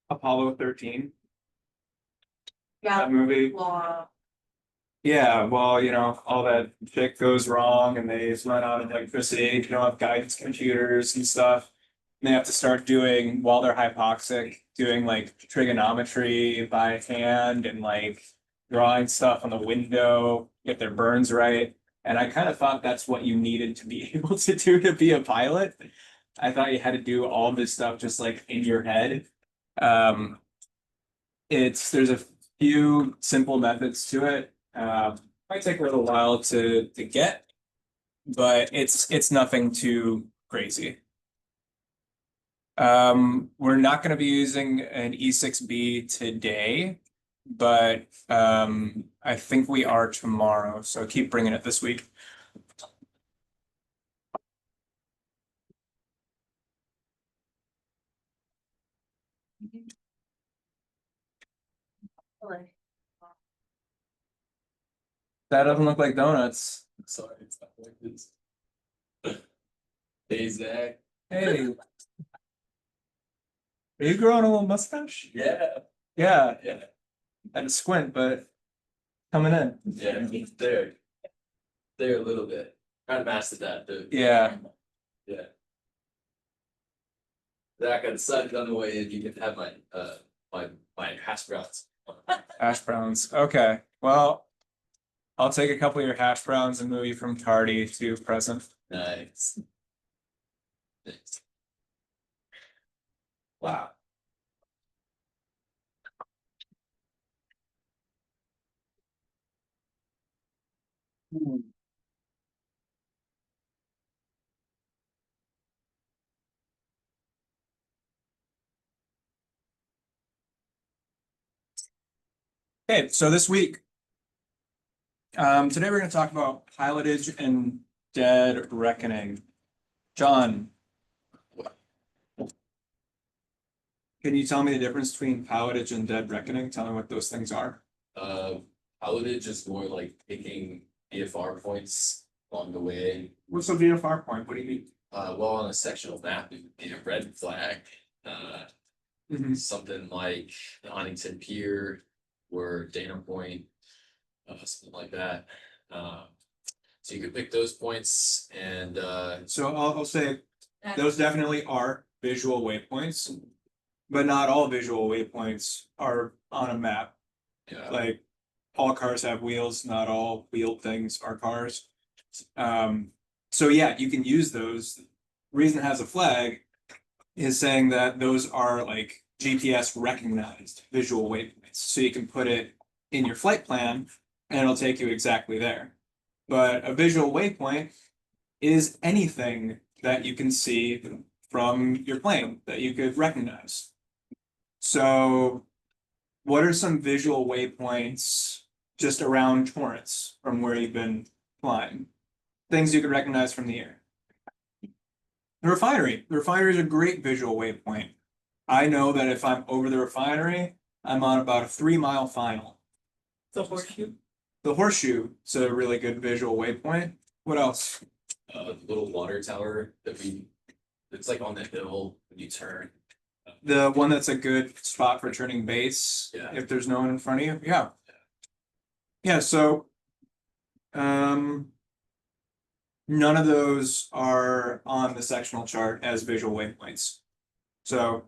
Apollo 13, Yeah. that movie. Law. Yeah, well, all that shit goes wrong and they run out of electricity, they don't have guidance computers and stuff. And they have to start doing, while they're hypoxic, doing like trigonometry by hand and like drawing stuff on the window, get their burns right. And I kind of thought that's what you needed to be able to do to be a pilot. I thought you had to do all this stuff just like in your head. Um, there's a few simple methods to it. Might take a little while to get, but it's nothing too crazy. We're not going to be using an E6B today, but I think we are tomorrow. So keep bringing it this week. That doesn't look like donuts. Sorry, it's not like this. Hey, Zach. Hey, are you growing a little mustache? Yeah, Yeah, yeah, I had to squint, but coming in. yeah. There. There a little bit. Trying to master that too. Yeah. Yeah. Zach, I decided on the way in, you can have my hash browns. Hash browns. Okay. Well, I'll take a couple of your hash browns and move you from tardy to present. Nice. Thanks. Wow. Okay, so this week, today we're going to talk about pilotage and dead reckoning. John, can you tell me the difference between pilotage and dead reckoning? Tell me what those things are. Pilotage is more like picking VFR points along the way. What's a VFR point? What do you mean? Well, on a sectional map, it would be a red flag. Something like the Huntington Pier or Dana Point, something like that. So you could pick those points and So I'll say those definitely are visual waypoints, but not all visual waypoints are on a map. yeah, Like all cars have wheels, not all wheeled things are cars. So yeah, you can use those. Reason it has a flag is saying that those are like GPS recognized visual waypoints. So you can put it in your flight plan and it'll take you exactly there. But a visual waypoint is anything that you can see from your plane that you could recognize. So what are some visual waypoints just around Torrance from where you've been flying? Things you could recognize from the air. The refinery. The refinery is a great visual waypoint. I know that if I'm over the refinery, I'm on about a 3 mile final. The horseshoe. The horseshoe is a really good visual waypoint. What else? the little water tower it's like on the hill when you turn. The one that's a good spot for turning base. Yeah. If there's no one in front of you. Yeah. Yeah, so none of those are on the sectional chart as visual waypoints. So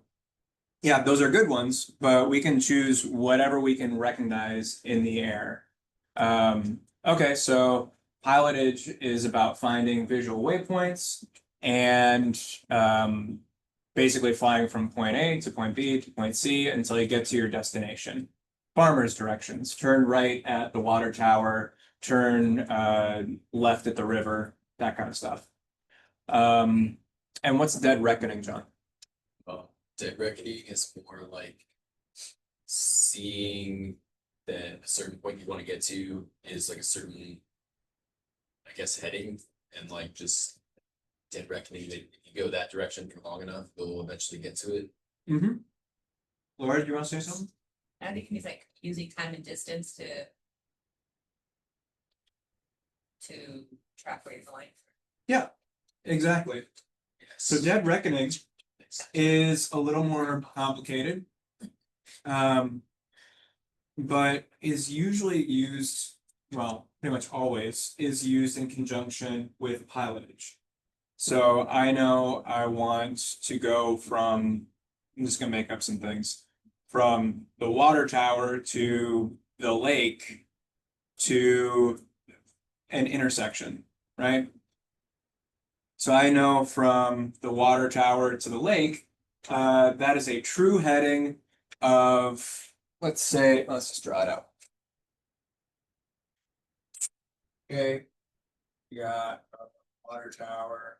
yeah, those are good ones, but we can choose whatever we can recognize in the air. Okay, so pilotage is about finding visual waypoints and basically flying from point A to point B to point C until you get to your destination. Farmer's directions, turn right at the water tower, turn left at the river, that kind of stuff. And what's dead reckoning, John? Well, dead reckoning is more like seeing that a certain point you want to get to is like a certain, I guess, heading, and like just dead reckoning that if you go that direction for long enough, you'll eventually get to it. Mm-hmm. Laura, do you want to say something? I think he's like using time and distance to track where you're going. Yeah, exactly. Yes. So dead reckoning is a little more complicated. But is usually used, well, pretty much always, is used in conjunction with pilotage. So I know I want to go from, I'm just gonna make up some things, from the water tower to the lake to an intersection, right? So I know from the water tower to the lake, that is a true heading of, let's say, let's just draw it out. Okay, we got a water tower.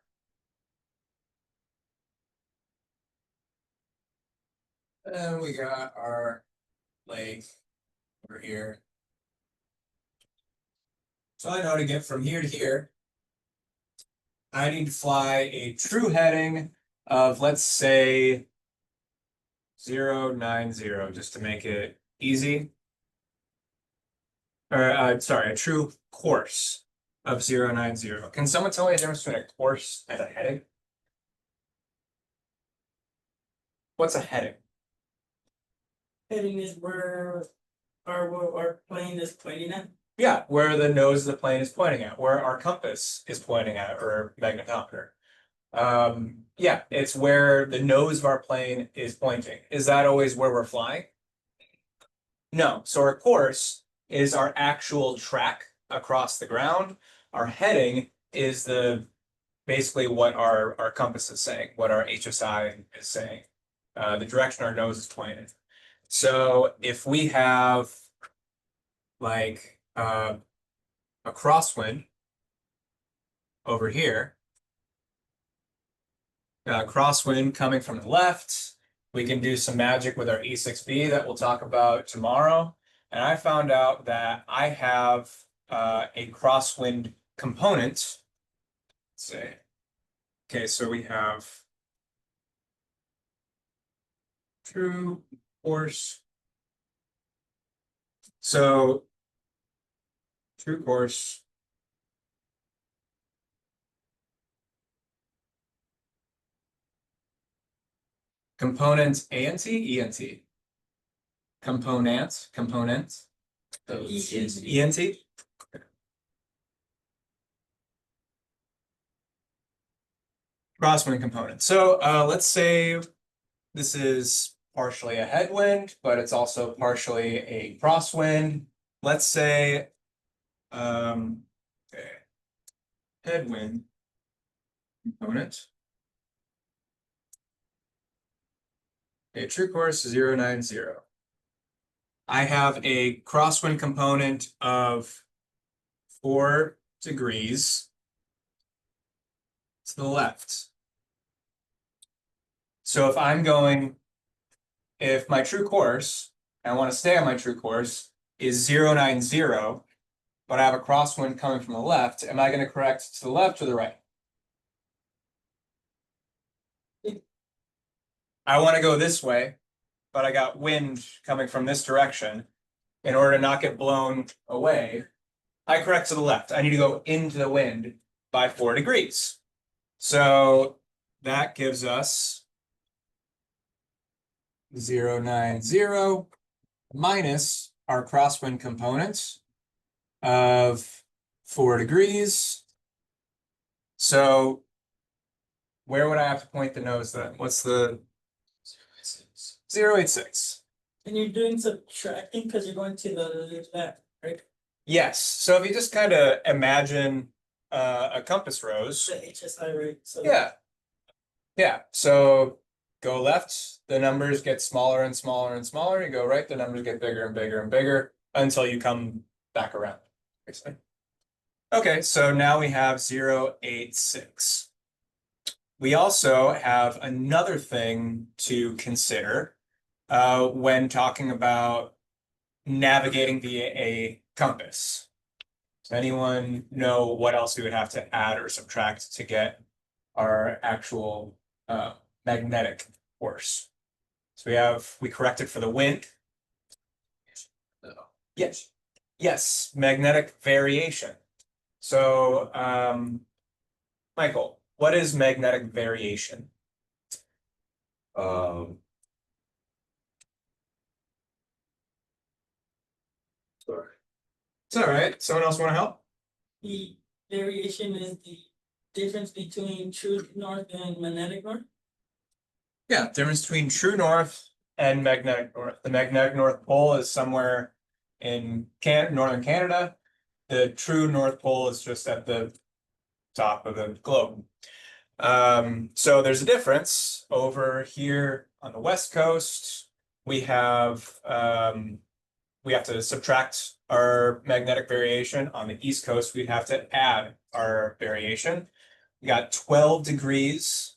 And we got our lake over here. So I know to get from here to here, I need to fly a true heading of, let's say, 090, just to make it easy. Or, sorry, a true course of 090. Can someone tell me the difference between a course and a heading? What's a heading? Heading is where our plane is pointing at. Yeah, where the nose of the plane is pointing at, where our compass is pointing at, or magnetometer. Yeah, it's where the nose of our plane is pointing. Is that always where we're flying? No. So our course is our actual track across the ground. Our heading is basically what our compass is saying, what our HSI is saying, the direction our nose is pointing. So if we have like a crosswind over here, crosswind coming from the left, we can do some magic with our E6B that we'll talk about tomorrow. And I found out that I have a crosswind component. Let's say, okay, so we have true course. So true course. Component ANT, ENT. Component. ENT. Crosswind component. So let's say this is partially a headwind, but it's also partially a crosswind. Let's say okay, headwind component. Okay, true course 090. I have a crosswind component of 4 degrees to the left. So if my true course, and I want to stay on my true course, is 090, but I have a crosswind coming from the left, am I going to correct to the left or the right? I want to go this way, but I got wind coming from this direction. In order to not get blown away, I correct to the left. I need to go into the wind by 4 degrees. So that gives us 090 minus our crosswind component of 4 degrees. So where would I have to point the nose then? What's the 086? And you're doing subtracting because you're going to the left, right? Yes. So if you just kind of imagine a compass rose. The HSI, right? So Yeah. Yeah. So go left, the numbers get smaller and smaller and smaller. You go right, the numbers get bigger and bigger and bigger until you come back around. Okay, so now we have 086. We also have another thing to consider when talking about navigating via a compass. Does anyone know what else we would have to add or subtract to get our actual magnetic force? So we corrected for the wind. Yes. Yes, magnetic variation. So, Michael, what is magnetic variation? Sorry. It's all right. Someone else want to help? The variation is the difference between true north and magnetic north. Yeah, difference between true north and magnetic north. The magnetic north pole is somewhere in northern Canada. The true north pole is just at the top of the globe. So there's a difference over here on the west coast. We have to subtract our magnetic variation. On the east coast, we'd have to add our variation. We got 12 degrees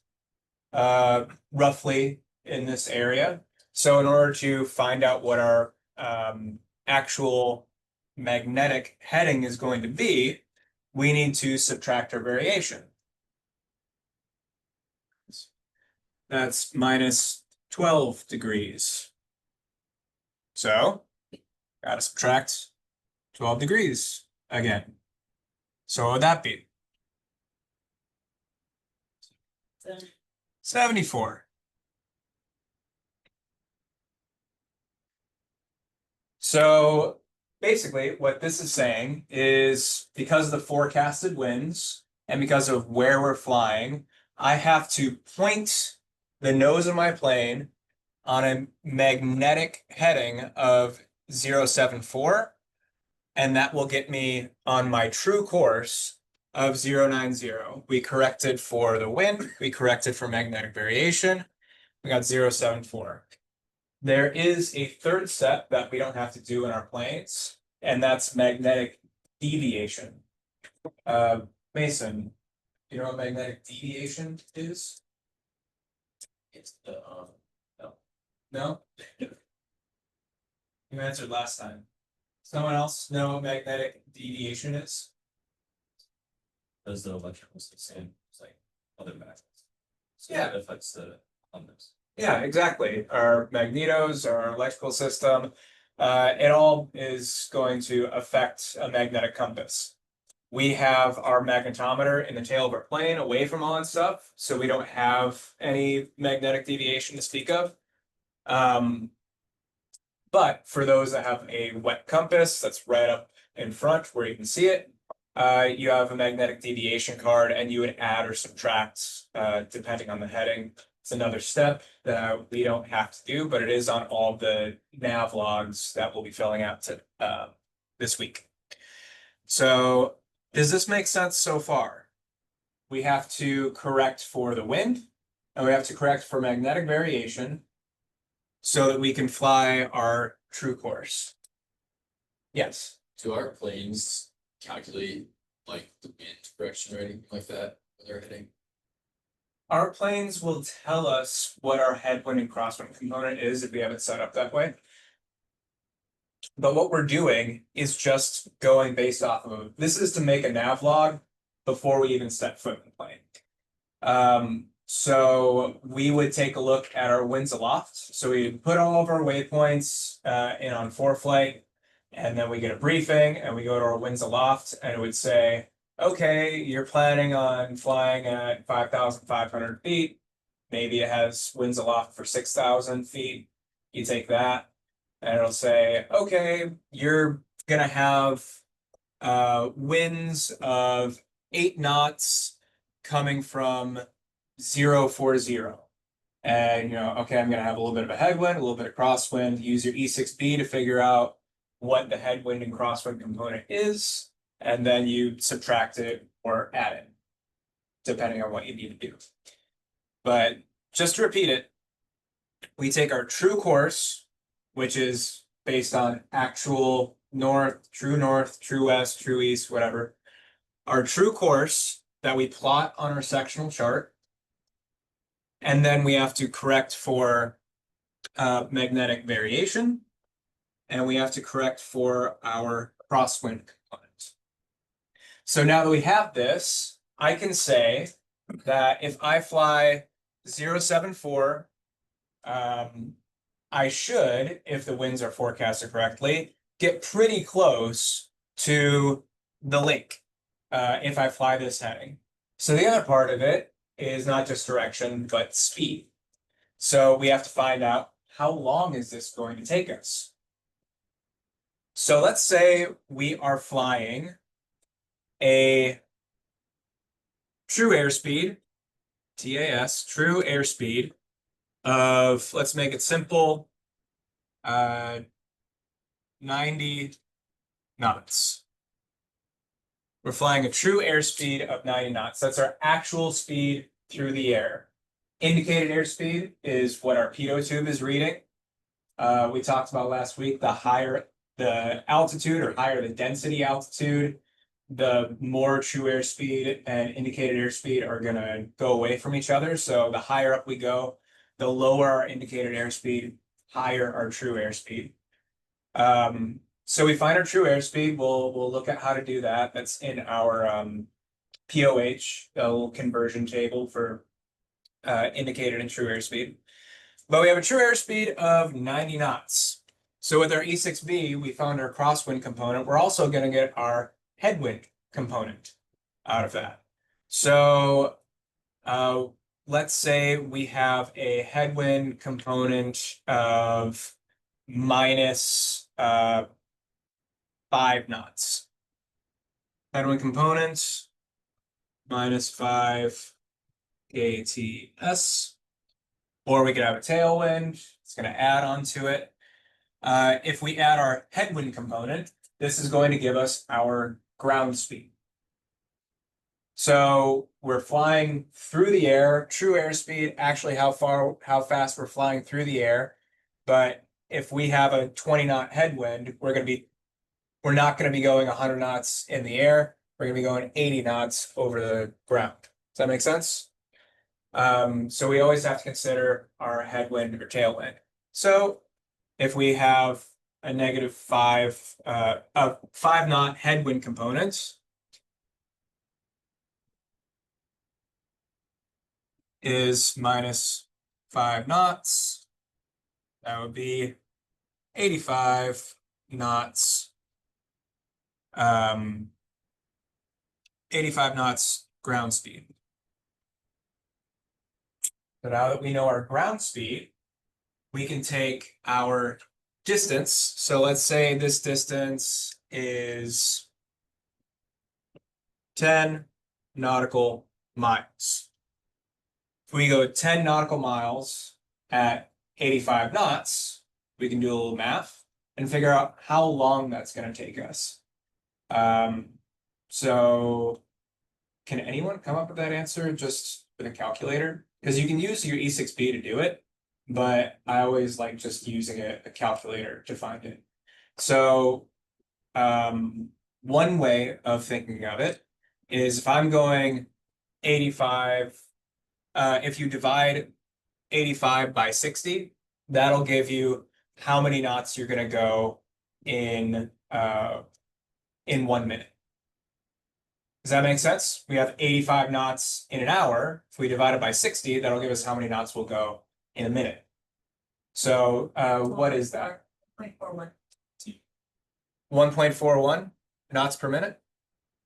roughly in this area. So in order to find out what our actual magnetic heading is going to be, we need to subtract our variation. That's minus 12 degrees. So, gotta subtract 12 degrees again. So what would that be? 74. So basically what this is saying is because of the forecasted winds and because of where we're flying, I have to point the nose of my plane on a magnetic heading of 074, and that will get me on my true course of 090. We corrected for the wind, we corrected for magnetic variation, we got 074. There is a third step that we don't have to do in our planes, and that's magnetic deviation. Mason, you know what magnetic deviation is? It's the, No? You answered last time. Someone else know what magnetic deviation is? As the electricals the same, it's like other magnets. So Yeah. it affects the compass. Yeah, exactly. Our magnetos, our electrical system, it all is going to affect a magnetic compass. We have our magnetometer in the tail of our plane away from all that stuff, so we don't have any magnetic deviation to speak of. But for those that have a wet compass that's right up in front where you can see it, you have a magnetic deviation card and you would add or subtract depending on the heading. It's another step that we don't have to do, but it is on all the nav logs that we'll be filling out this week. So does this make sense so far? We have to correct for the wind and we have to correct for magnetic variation so that we can fly our true course. Yes. do our planes calculate like the wind direction or anything like that when they're hitting? Our planes will tell us what our headwind and crosswind component is if we have it set up that way. But what we're doing is just going based off of, this is to make a nav log before we even step foot in the plane. So we would take a look at our winds aloft. So we put all of our waypoints in on ForeFlight, and then we get a briefing and we go to our winds aloft and it would say, okay, you're planning on flying at 5,500 feet. Maybe it has winds aloft for 6,000 feet. You take that and it'll say, okay, you're gonna have winds of 8 knots coming from 040. And okay, I'm gonna have a little bit of a headwind, a little bit of crosswind. Use your E6B to figure out what the headwind and crosswind component is, and then you subtract it or add it, depending on what you need to do. But just to repeat it, we take our true course, which is based on actual north, true west, true east, whatever. Our true course that we plot on our sectional chart. And then we have to correct for magnetic variation. And we have to correct for our crosswind component. So now that we have this, I can say that if I fly 074, I should, if the winds are forecasted correctly, get pretty close to the lake if I fly this heading. So the other part of it is not just direction, but speed. So we have to find out how long is this going to take us. So let's say we are flying a true airspeed, TAS, true airspeed of, let's make it simple, 90 knots. We're flying a true airspeed of 90 knots. That's our actual speed through the air. Indicated airspeed is what our pitot tube is reading. We talked about last week, the higher the altitude or higher the density altitude, the more true airspeed and indicated airspeed are going to go away from each other. So the higher up we go, the lower our indicated airspeed, higher our true airspeed. So we find our true airspeed. We'll look at how to do that. That's in our POH, a little conversion table for indicated and true airspeed. But we have a true airspeed of 90 knots. So with our E6B, we found our crosswind component. We're also going to get our headwind component out of that. So let's say we have a headwind component of minus 5 knots. Headwind component minus 5 KTS. Or we could have a tailwind. It's going to add on to it. If we add our headwind component, this is going to give us our ground speed. So we're flying through the air, true airspeed, actually how fast we're flying through the air. But if we have a 20 knot headwind, we're not going to be going 100 knots in the air. We're going to be going 80 knots over the ground. Does that make sense? So we always have to consider our headwind or tailwind. So if we have a negative 5 knot headwind component is minus 5 knots, that would be 85 knots. 85 knots ground speed. So now that we know our ground speed, we can take our distance. So let's say this distance is 10 nautical miles. If we go 10 nautical miles at 85 knots, we can do a little math and figure out how long that's going to take us. So can anyone come up with that answer just with a calculator? Because you can use your E6B to do it, but I always like just using a calculator to find it. So one way of thinking of it is if I'm going 85, if you divide 85 by 60, that'll give you how many knots you're going to go in 1 minute. Does that make sense? We have 85 knots in an hour. If we divide it by 60, that'll give us how many knots we'll go in a minute. So what is that? 0.41. 1.41 knots per minute,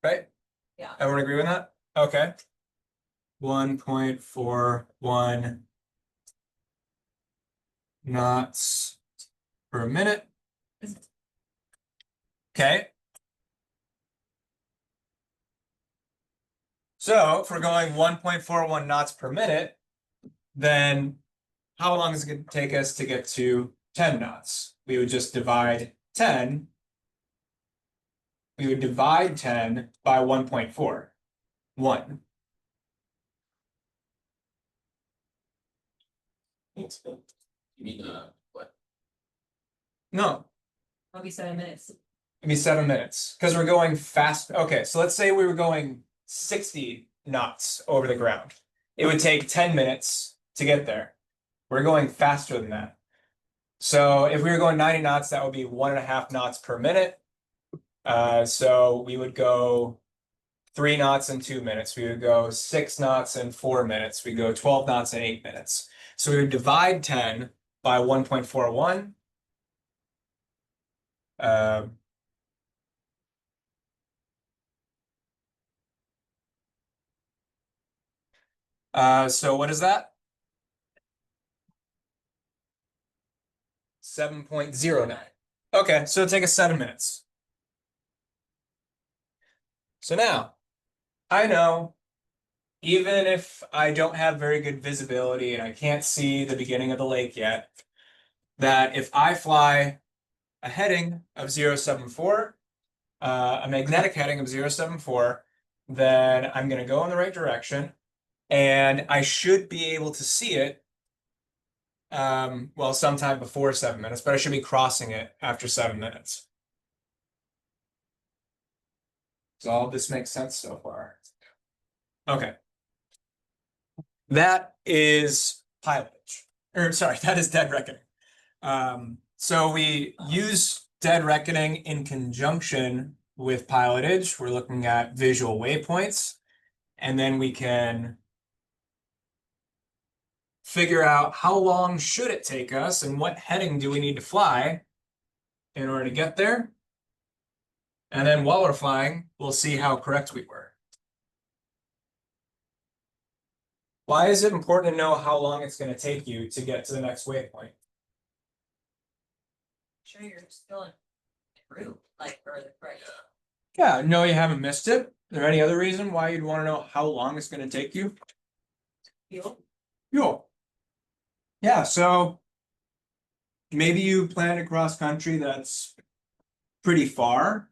right? Yeah. Everyone agree with that? Okay. 1.41 knots per minute. Okay. So if we're going 1.41 knots per minute, then how long is it going to take us to get to 10 knots? We would just divide 10. We would divide 10 by 1.4. 1. You mean, what? No, That'll be 7 minutes. it'd be 7 minutes because we're going fast. Okay, so let's say we were going 60 knots over the ground. It would take 10 minutes to get there. We're going faster than that. So if we were going 90 knots, that would be 1.5 knots per minute. So we would go 3 knots in 2 minutes. We would go 6 knots in 4 minutes. We go 12 knots in 8 minutes. So we would divide 10 by 1.41. So what is that? 7.09. Okay, so it'll take us 7 minutes. So now, I know, even if I don't have very good visibility and I can't see the beginning of the lake yet, that if I fly a heading of 074, a magnetic heading of 074, then I'm going to go in the right direction, and I should be able to see it, well, sometime before 7 minutes, but I should be crossing it after 7 minutes. Does all of this make sense so far? Okay. That is pilotage. Or sorry, that is dead reckoning. So we use dead reckoning in conjunction with pilotage. We're looking at visual waypoints, and then we can figure out how long should it take us and what heading do we need to fly in order to get there. And then while we're flying, we'll see how correct we were. Why is it important to know how long it's going to take you to get to the next waypoint? Sure, you're still in route, like, or the correct. Yeah, no, you haven't missed it. Is there any other reason why you'd want to know how long it's going to take you? Fuel. Fuel. Yeah, so maybe you plan to cross country that's pretty far.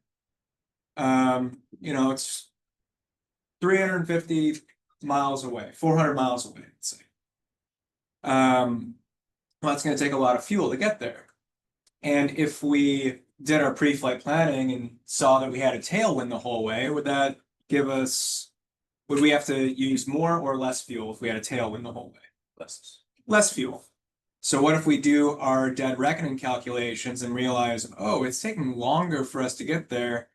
It's 350 miles away, 400 miles away, let's say. Well, it's going to take a lot of fuel to get there. And if we did our pre-flight planning and saw that we had a tailwind the whole way, would that give us, would we have to use more or less fuel if we had a tailwind the whole way? Less fuel. So what if we do our dead reckoning calculations and realize, oh, it's taking longer for us to get there.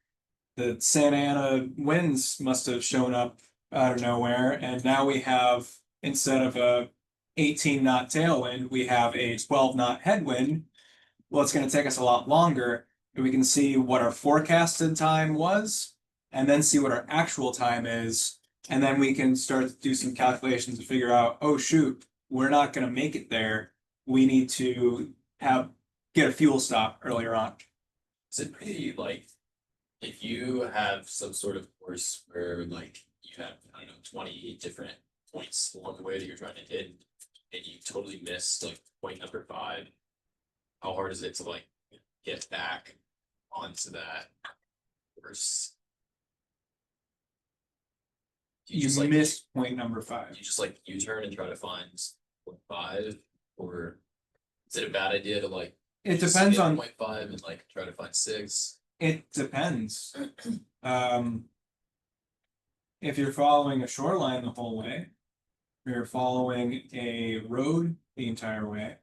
The Santa Ana winds must have shown up out of nowhere, and now we have, instead of a 18 knot tailwind, we have a 12 knot headwind. Well, it's going to take us a lot longer, and we can see what our forecasted time was, and then see what our actual time is, and then we can start to do some calculations to figure out, oh shoot, we're not going to make it there. We need to get a fuel stop earlier on. Is it pretty like, if you have some sort of course where like you have, I don't know, 20 different points along the way that you're trying to hit, and you totally miss like point number 5, how hard is it to like get back onto that course? You just like missed point number 5. you just like U-turn and try to find point 5, or is it a bad idea to like It just depends hit on, point 5 and like try to find 6? it depends. If you're following a shoreline the whole way, or you're following a road the entire way,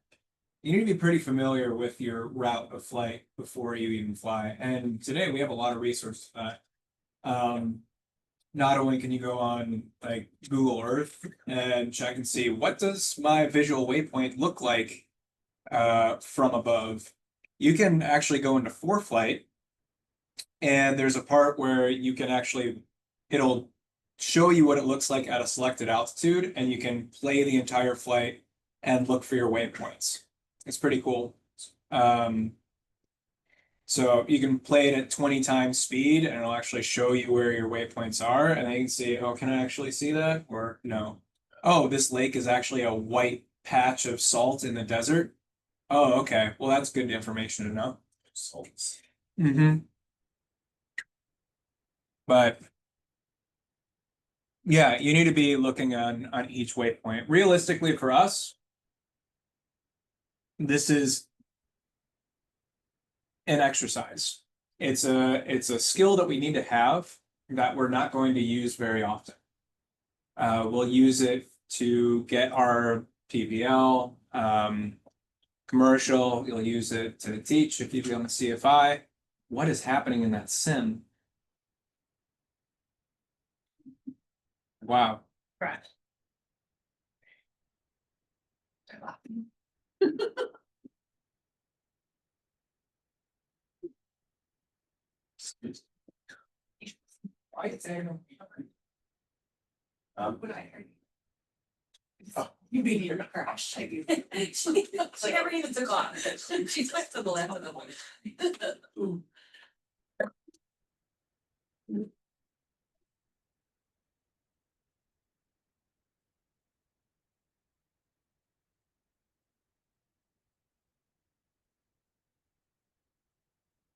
you need to be pretty familiar with your route of flight before you even fly. And today we have a lot of resources for that. Not only can you go on like Google Earth and check and see what does my visual waypoint look like from above, you can actually go into ForeFlight, and there's a part where you can actually, it'll show you what it looks like at a selected altitude, and you can play the entire flight and look for your waypoints. It's pretty cool. So you can play it at 20 times speed, and it'll actually show you where your waypoints are, and then you can see, oh, can I actually see that? Or no. Oh, this lake is actually a white patch of salt in the desert. Oh, okay. Well, that's good information to know. Salts. Mm-hmm. But yeah, you need to be looking on each waypoint. Realistically, for us, this is an exercise. It's a skill that we need to have that we're not going to use very often. We'll use it to get our PPL, commercial. You'll use it to teach if you become a CFI. What is happening in that sim? Wow. Correct. Why is there no? What I heard. Oh. You beat your crash. She never even took off. She went to the left of the one.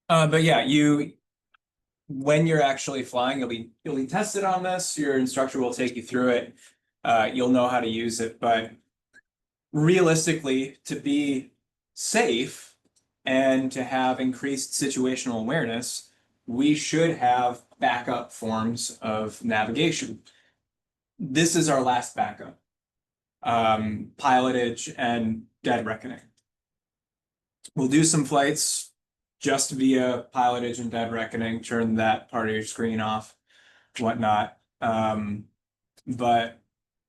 But yeah, when you're actually flying, you'll be tested on this. Your instructor will take you through it. You'll know how to use it, but realistically, to be safe and to have increased situational awareness, we should have backup forms of navigation. This is our last backup. Pilotage and dead reckoning. We'll do some flights just via pilotage and dead reckoning, turn that part of your screen off, whatnot. But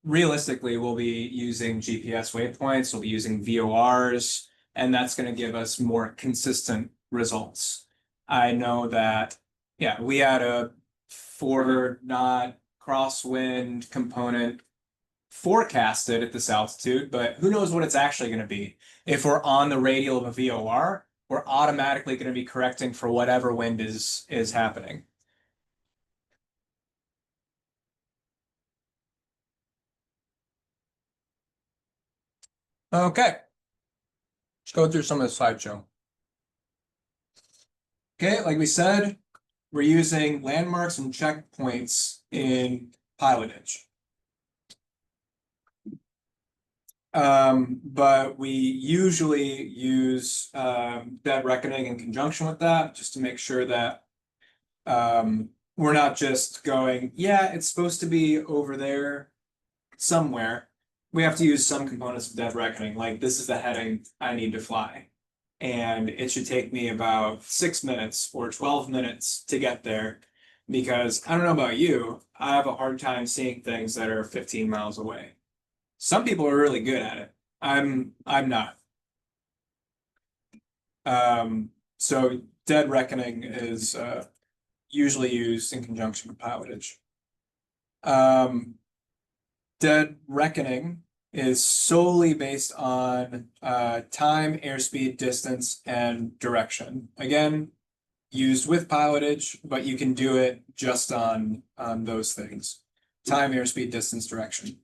realistically, we'll be using GPS waypoints, we'll be using VORs, and that's going to give us more consistent results. I know that, yeah, we had a 4-knot crosswind component forecasted at this altitude, but who knows what it's actually going to be. If we're on the radial of a VOR, we're automatically going to be correcting for whatever wind is happening. Okay. Let's go through some of the slideshow. Okay, like we said, we're using landmarks and checkpoints in pilotage. But we usually use dead reckoning in conjunction with that, just to make sure that we're not just going, yeah, it's supposed to be over there somewhere. We have to use some components of dead reckoning, like this is the heading I need to fly. And it should take me about 6 minutes or 12 minutes to get there. Because I don't know about you, I have a hard time seeing things that are 15 miles away. Some people are really good at it. I'm not. So dead reckoning is usually used in conjunction with pilotage. Dead reckoning is solely based on time, airspeed, distance, and direction. Again, used with pilotage, but you can do it just on those things. Time, airspeed, distance, direction.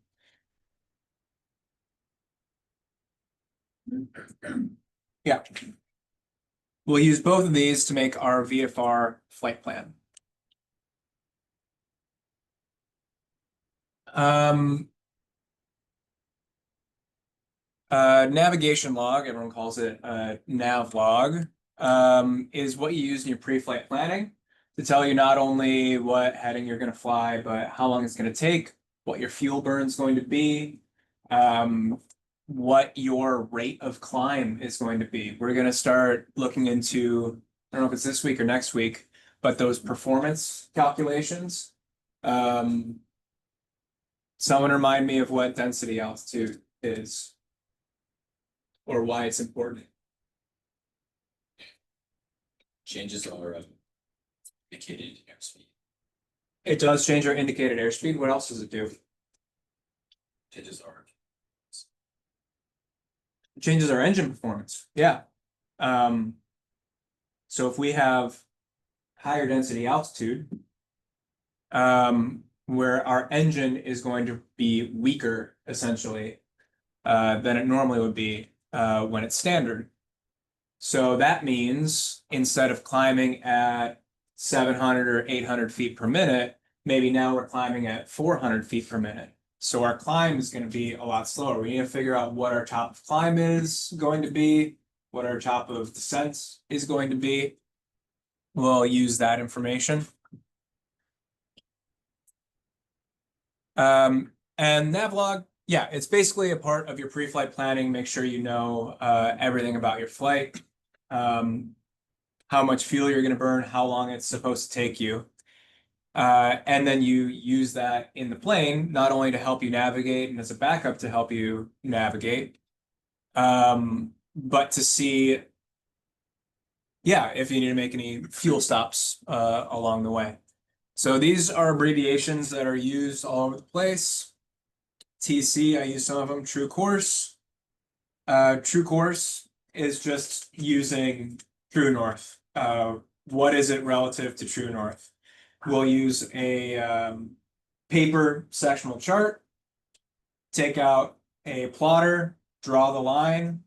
Yeah. We'll use both of these to make our VFR flight plan. Navigation log, everyone calls it nav log, is what you use in your pre-flight planning to tell you not only what heading you're going to fly, but how long it's going to take, what your fuel burn is going to be, what your rate of climb is going to be. We're going to start looking into, I don't know if it's this week or next week, but those performance calculations. Someone remind me of what density altitude is or why it's important. Changes are indicated airspeed. It does change our indicated airspeed. What else does it do? Changes are Changes our engine performance. Yeah. So if we have higher density altitude, where our engine is going to be weaker, essentially, than it normally would be when it's standard. So that means instead of climbing at 700 or 800 feet per minute, maybe now we're climbing at 400 feet per minute. So our climb is going to be a lot slower. We need to figure out what our top of climb is going to be, what our top of descent is going to be. We'll use that information. And Navlog, yeah, it's basically a part of your pre-flight planning. Make sure you know everything about your flight, how much fuel you're going to burn, how long it's supposed to take you. And then you use that in the plane, not only to help you navigate and as a backup to help you navigate, but to see, yeah, if you need to make any fuel stops along the way. So these are abbreviations that are used all over the place. TC, I use some of them, true course. True course is just using true north. What is it relative to true north? We'll use a paper sectional chart, take out a plotter, draw the line,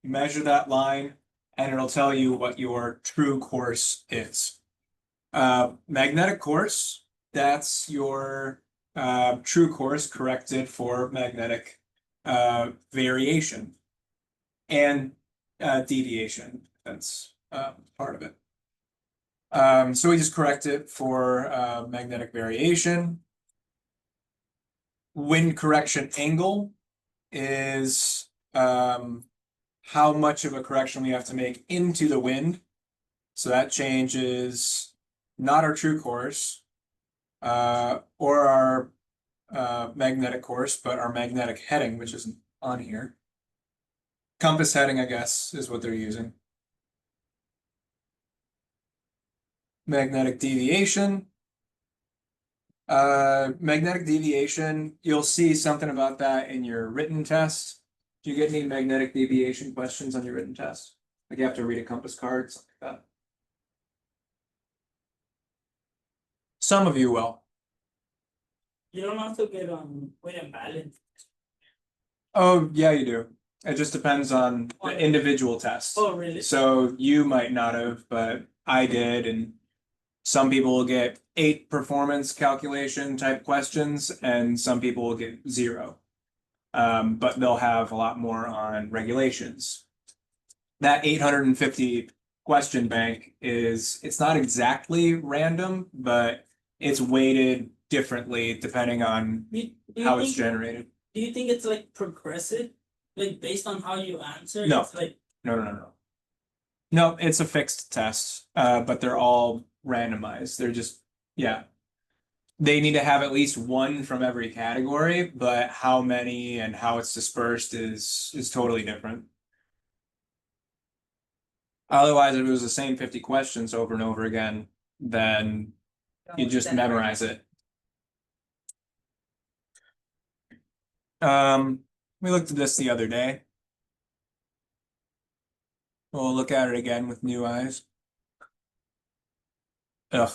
measure that line, and it'll tell you what your true course is. Magnetic course, that's your true course corrected for magnetic variation and deviation. That's part of it. So we just correct it for magnetic variation. Wind correction angle is how much of a correction we have to make into the wind. So that changes not our true course or our magnetic course, but our magnetic heading, which isn't on here. Compass heading, I guess, is what they're using. Magnetic deviation. Magnetic deviation, you'll see something about that in your written test. Do you get any magnetic deviation questions on your written test? Like you have to read a compass card, something like that. Some of you will. You don't also get weight and balance. Oh, yeah, you do. It just depends on the individual test. Oh, really? So you might not have, but I did, and some people will get 8 performance calculation type questions, and some people will get 0. But they'll have a lot more on regulations. That 850 question bank it's not exactly random, but it's weighted differently depending on how it's generated. Do you think it's like progressive? Like based on how you answer? No. It's like No. No, it's a fixed test, but they're all randomized. They're just, yeah. They need to have at least one from every category, but how many and how it's dispersed is totally different. Otherwise, if it was the same 50 questions over and over again, then you just memorize it. We looked at this the other day. We'll look at it again with new eyes. Ugh.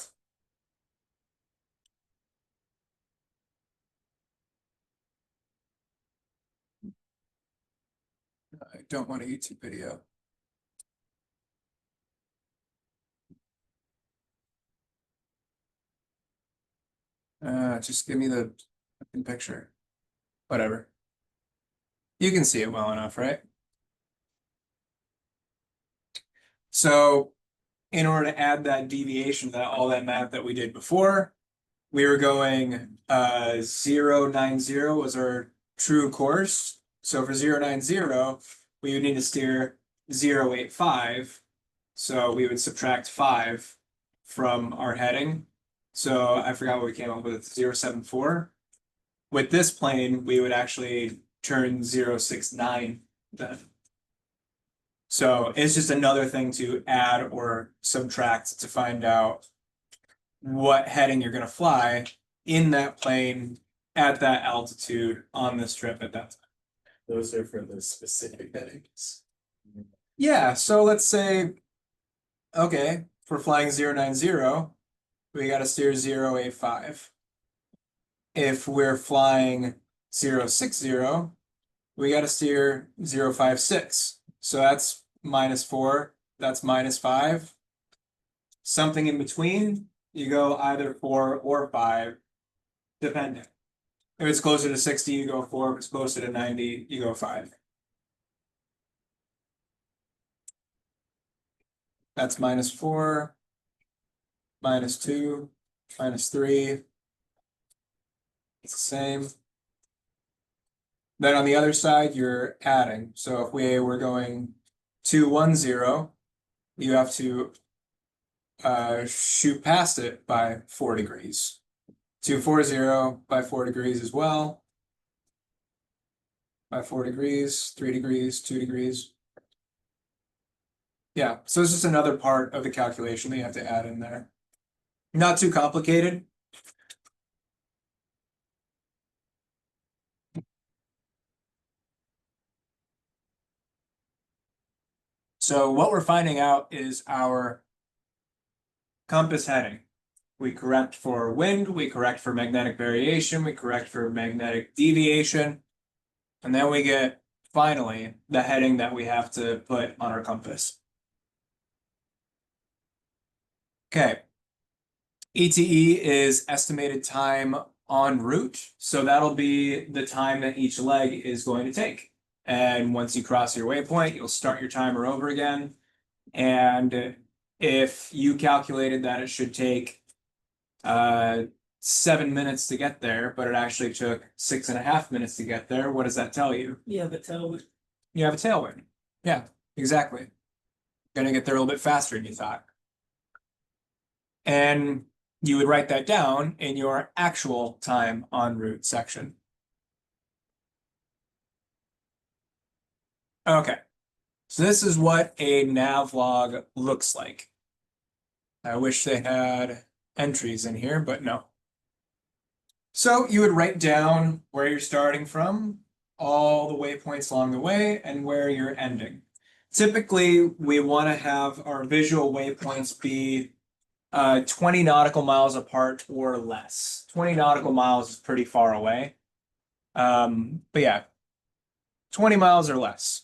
I don't want a YouTube video. Just give me the fucking picture. Whatever. You can see it well enough, right? So in order to add that deviation, all that math that we did before, we were going 090 was our true course. So for 090, we would need to steer 085. So we would subtract 5 from our heading. So I forgot what we came up with, 074. With this plane, we would actually turn 069 then. So it's just another thing to add or subtract to find out what heading you're gonna fly in that plane at that altitude on this trip at that time. Those are for the specific headings. Yeah, so let's say, okay, for flying 090, we gotta steer 085. If we're flying 060, we gotta steer 056. So that's -4, that's -5. Something in between, you go either 4 or 5, depending. If it's closer to 60, you go 4. If it's closer to 90, you go 5. That's -4, -2, -3. It's the same. Then on the other side, you're adding. So if we were going 210, you have to shoot past it by 4 degrees. 240 by 4 degrees as well. By 4 degrees, 3 degrees, 2 degrees. Yeah, so it's just another part of the calculation that you have to add in there. Not too complicated. So what we're finding out is our compass heading. We correct for wind, we correct for magnetic variation, we correct for magnetic deviation. And then we get, finally, the heading that we have to put on our compass. Okay. ETE is estimated time en route. So that'll be the time that each leg is going to take. And once you cross your waypoint, you'll start your timer over again. And if you calculated that it should take 7 minutes to get there, but it actually took 6.5 minutes to get there, what does that tell you? Yeah, but tell You have a tailwind. Yeah, exactly. Gonna get there a little bit faster than you thought. And you would write that down in your actual time en route section. Okay, so this is what a nav log looks like. I wish they had entries in here, but no. So you would write down where you're starting from, all the waypoints along the way, and where you're ending. Typically, we want to have our visual waypoints be 20 nautical miles apart or less. 20 nautical miles is pretty far away. But yeah, 20 miles or less.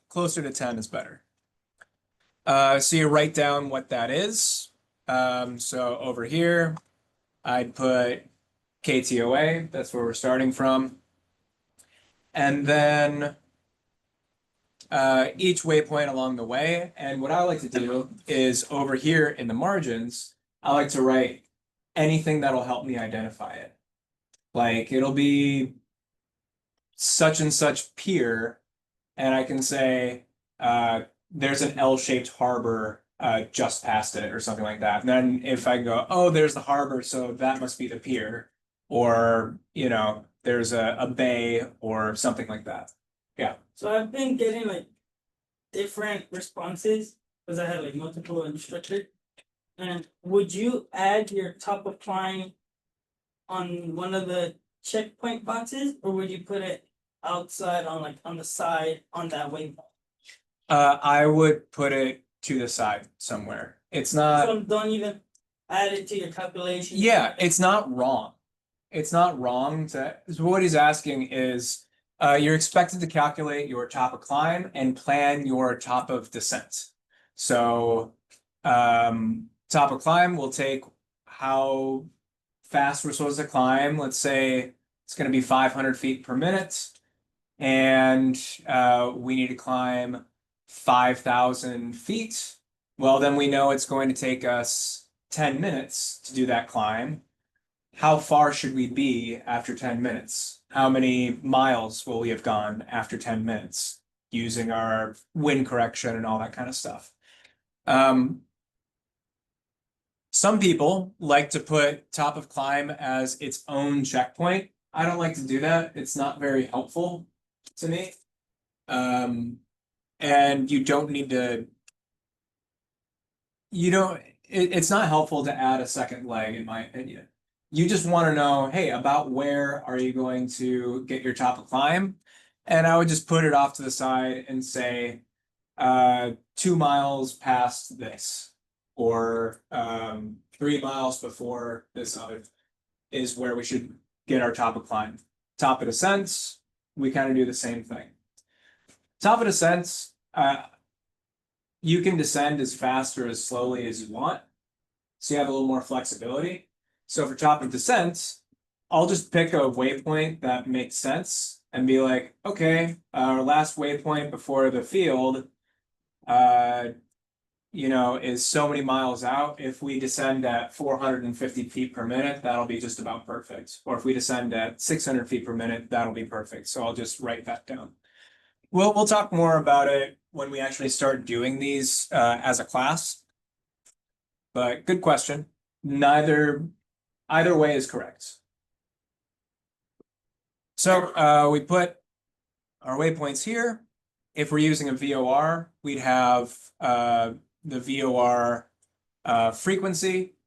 Closer to 10 is better. So you write down what that is. So over here, I'd put KTOA, that's where we're starting from. And then each waypoint along the way. And what I like to do is over here in the margins, I like to write anything that'll help me identify it. Like it'll be such and such pier, and I can say there's an L-shaped harbor just past it or something like that. And then if I go, oh, there's the harbor, so that must be the pier, or you know, there's a bay or something like that. Yeah. So I've been getting like different responses because I had like multiple instructors. And would you add your top of climb on one of the checkpoint boxes, or would you put it outside on like on the side on that waypoint? I would put it to the side somewhere. It's not. So don't even add it to your calculation. Yeah, it's not wrong. It's not wrong to. So what he's asking is, you're expected to calculate your top of climb and plan your top of descent. So, top of climb will take how fast we're supposed to climb. Let's say it's going to be 500 feet per minute, and we need to climb 5,000 feet. Well, then we know it's going to take us 10 minutes to do that climb. How far should we be after 10 minutes? How many miles will we have gone after 10 minutes using our wind correction and all that kind of stuff? Some people like to put top of climb as its own checkpoint. I don't like to do that. It's not very helpful to me. And you don't need to, it's not helpful to add a second leg, in my opinion. You just want to know, hey, about where are you going to get your top of climb? And I would just put it off to the side and say, 2 miles past this, or 3 miles before this other is where we should get our top of climb. Top of descents, we kind of do the same thing. Top of descents, you can descend as fast or as slowly as you want, so you have a little more flexibility. So for top of descent, I'll just pick a waypoint that makes sense and be like, okay, our last waypoint before the field, is so many miles out. If we descend at 450 feet per minute, that'll be just about perfect. Or if we descend at 600 feet per minute, that'll be perfect. So I'll just write that down. We'll talk more about it when we actually start doing these as a class. But good question. Either way is correct. So we put our waypoints here. If we're using a VOR, we'd have the VOR frequency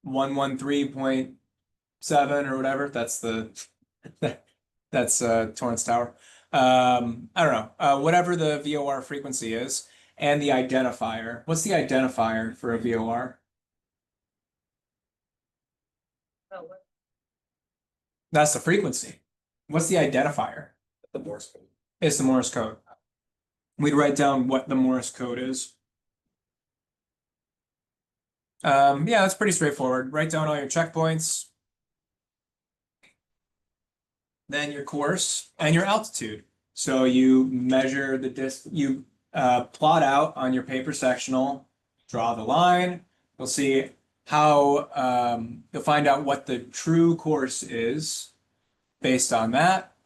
113.7 or whatever. That's Torrance Tower. I don't know. whatever the VOR frequency is, and the identifier. What's the identifier for a VOR? Oh, what- That's the frequency. What's the identifier? The Morse code. It's the Morse code. We'd write down what the Morse code is. Yeah, that's pretty straightforward. Write down all your checkpoints, then your course and your altitude. So you measure the you plot out on your paper sectional, draw the line. You'll see how you'll find out what the true course is based on that.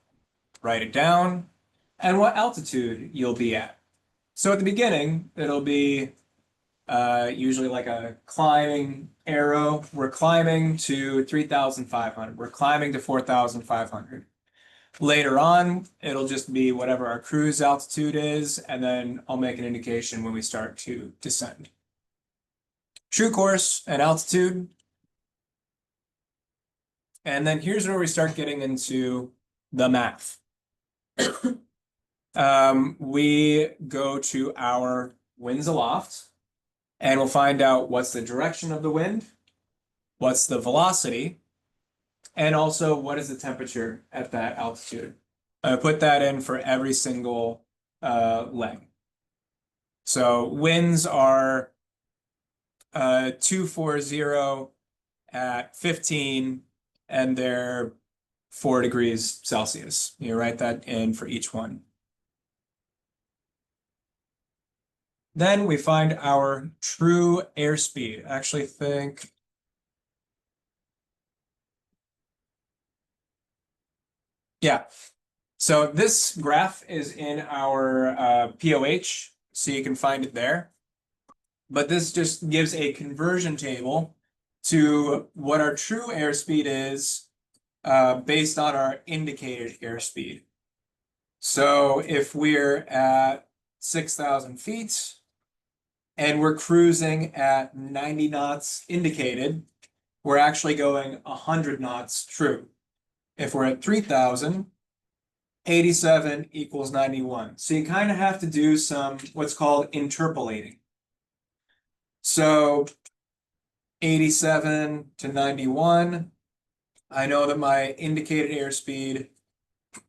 Write it down, and what altitude you'll be at. So at the beginning, it'll be usually like a climbing arrow. We're climbing to 3,500. We're climbing to 4,500. Later on, it'll just be whatever our cruise altitude is, and then I'll make an indication when we start to descend. True course and altitude. And then here's where we start getting into the math. We go to our winds aloft, and we'll find out what's the direction of the wind, what's the velocity, and also what is the temperature at that altitude. I put that in for every single leg. So winds are 240 at 15, and they're 4 degrees Celsius. You write that in for each one. Then we find our true airspeed. I actually think yeah. So this graph is in our POH, so you can find it there. But this just gives a conversion table to what our true airspeed is based on our indicated airspeed. So if we're at 6,000 feet and we're cruising at 90 knots indicated, we're actually going 100 knots true. If we're at 3,000, 87 equals 91. So you kind of have to do some what's called interpolating. So 87 to 91, I know that my indicated airspeed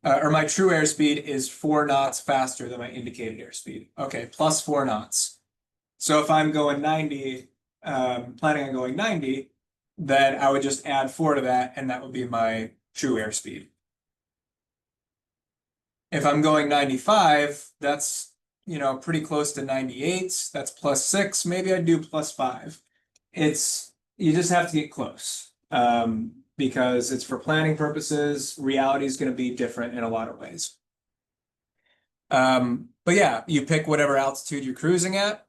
or my true airspeed is 4 knots faster than my indicated airspeed. Okay, plus 4 knots. So if I'm going 90, planning on going 90, then I would just add 4 to that, and that would be my true airspeed. If I'm going 95, that's, pretty close to 98. That's plus 6. Maybe I'd do plus 5. You just have to get close. Because it's for planning purposes. Reality is going to be different in a lot of ways. But yeah, you pick whatever altitude you're cruising at,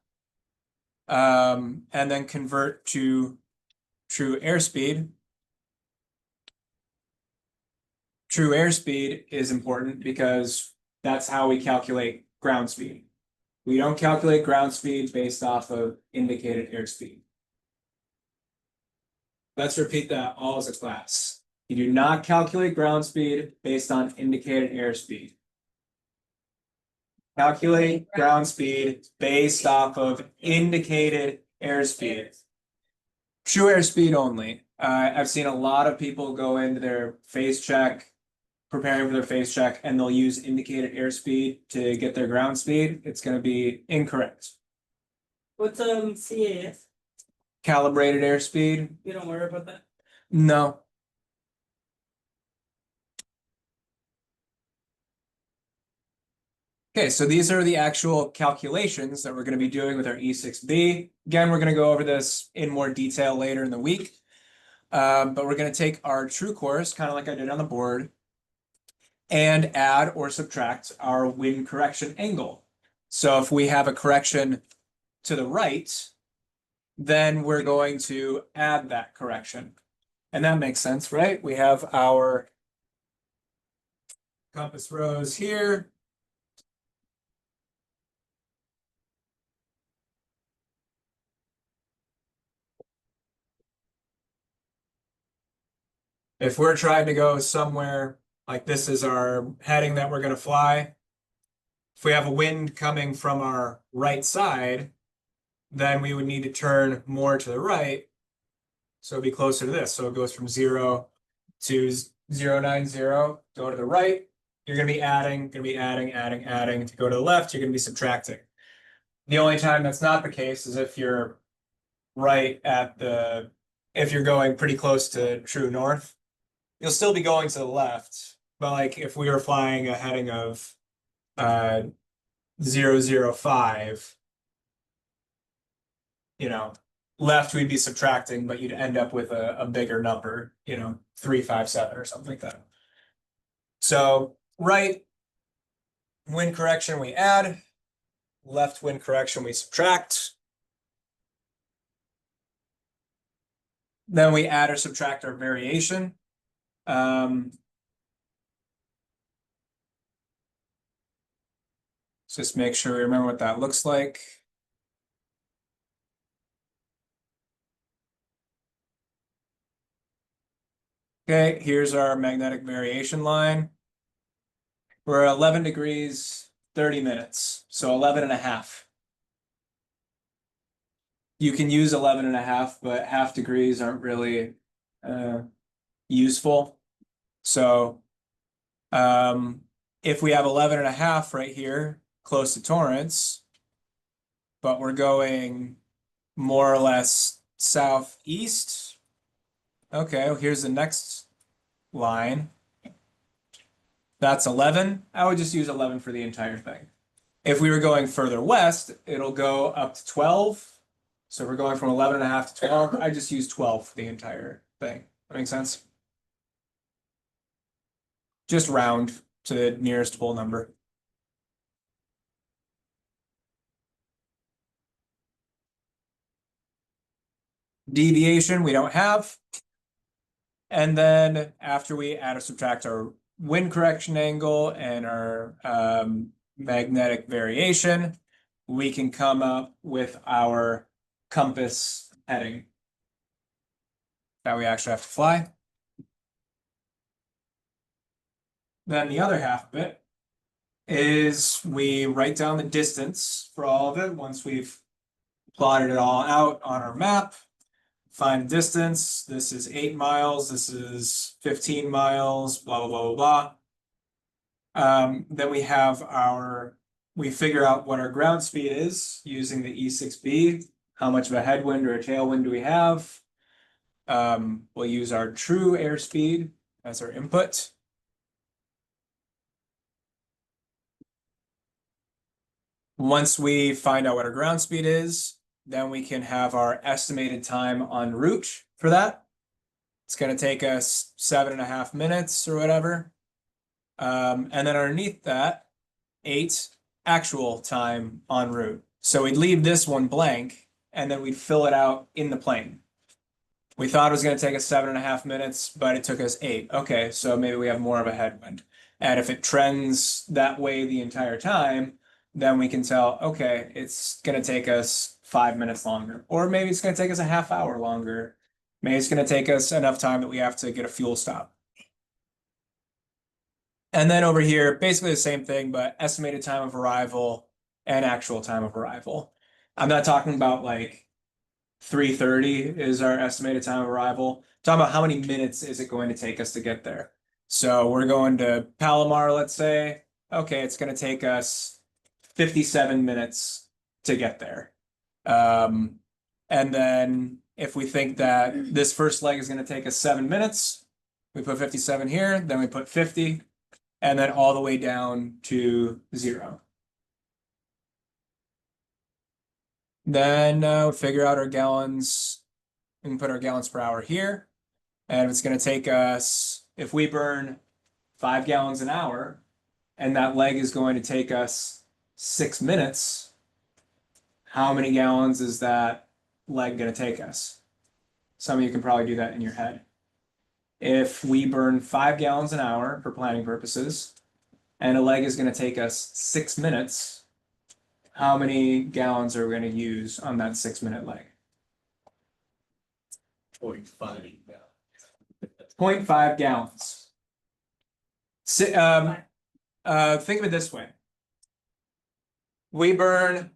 and then convert to true airspeed. True airspeed is important because that's how we calculate ground speed. We don't calculate ground speed based off of indicated airspeed. Let's repeat that all as a class. You do not calculate ground speed based on indicated airspeed. Calculate ground speed based off of indicated airspeed. True airspeed only. I've seen a lot of people go into their phase check, preparing for their phase check, and they'll use indicated airspeed to get their ground speed. It's going to be incorrect. What's CAS? Calibrated airspeed? You don't worry about that. No. Okay, so these are the actual calculations that we're going to be doing with our E6B. Again, we're going to go over this in more detail later in the week. But we're going to take our true course, kind of like I did on the board, and add or subtract our wind correction angle. So if we have a correction to the right, then we're going to add that correction. And that makes sense, right? We have our compass rose here. If we're trying to go somewhere like this is our heading that we're going to fly, if we have a wind coming from our right side, then we would need to turn more to the right. So it'd be closer to this. So it goes from 0 to 090, go to the right. You're gonna be adding, adding. To go to the left, you're gonna be subtracting. The only time that's not the case is if you're right at if you're going pretty close to true north, you'll still be going to the left. But like if we were flying a heading of 005, left we'd be subtracting, but you'd end up with a bigger number, 357 or something like that. So right wind correction we add, left wind correction we subtract. Then we add or subtract our variation. Just make sure we remember what that looks like. Okay, here's our magnetic variation line. We're 11 degrees, 30 minutes, so 11 and a half. You can use 11 and a half, but half degrees aren't really useful. So if we have 11 and a half right here, close to Torrance, but we're going more or less southeast. Okay, well, here's the next line. That's 11. I would just use 11 for the entire thing. If we were going further west, it'll go up to 12. So we're going from 11 and a half to 12. I just use 12 for the entire thing. That makes sense? Just round to the nearest whole number. Deviation we don't have. And then after we add or subtract our wind correction angle and our magnetic variation, we can come up with our compass heading that we actually have to fly. Then the other half of it is we write down the distance for all of it once we've plotted it all out on our map. Find distance. This is 8 miles. This is 15 miles, blah, blah, blah, blah. Then we have we figure out what our ground speed is using the E6B. How much of a headwind or a tailwind do we have? We'll use our true airspeed as our input. Once we find out what our ground speed is, then we can have our estimated time en route for that. It's going to take us 7.5 minutes or whatever. And then underneath that, 8 actual time en route. So we'd leave this one blank and then we'd fill it out in the plane. We thought it was going to take us 7.5 minutes, but it took us 8. Okay, so maybe we have more of a headwind. And if it trends that way the entire time, then we can tell, okay, it's going to take us 5 minutes longer, or maybe it's going to take us a half hour longer. Maybe it's going to take us enough time that we have to get a fuel stop. And then over here, basically the same thing, but estimated time of arrival and actual time of arrival. I'm not talking about like 3:30 is our estimated time of arrival. I'm talking about how many minutes is it going to take us to get there. So we're going to Palomar, let's say. Okay, it's going to take us 57 minutes to get there. And then if we think that this first leg is going to take us 7 minutes, we put 57 here, then we put 50, and then all the way down to 0. Then we figure out our gallons. We can put our gallons per hour here. And if it's going to take us, if we burn 5 gallons an hour, and that leg is going to take us 6 minutes, how many gallons is that leg going to take us? Some of you can probably do that in your head. If we burn 5 gallons an hour for planning purposes, and a leg is going to take us 6 minutes, how many gallons are we going to use on that 6-minute leg? 0.5. 0.5 gallons. Think of it this way. we burn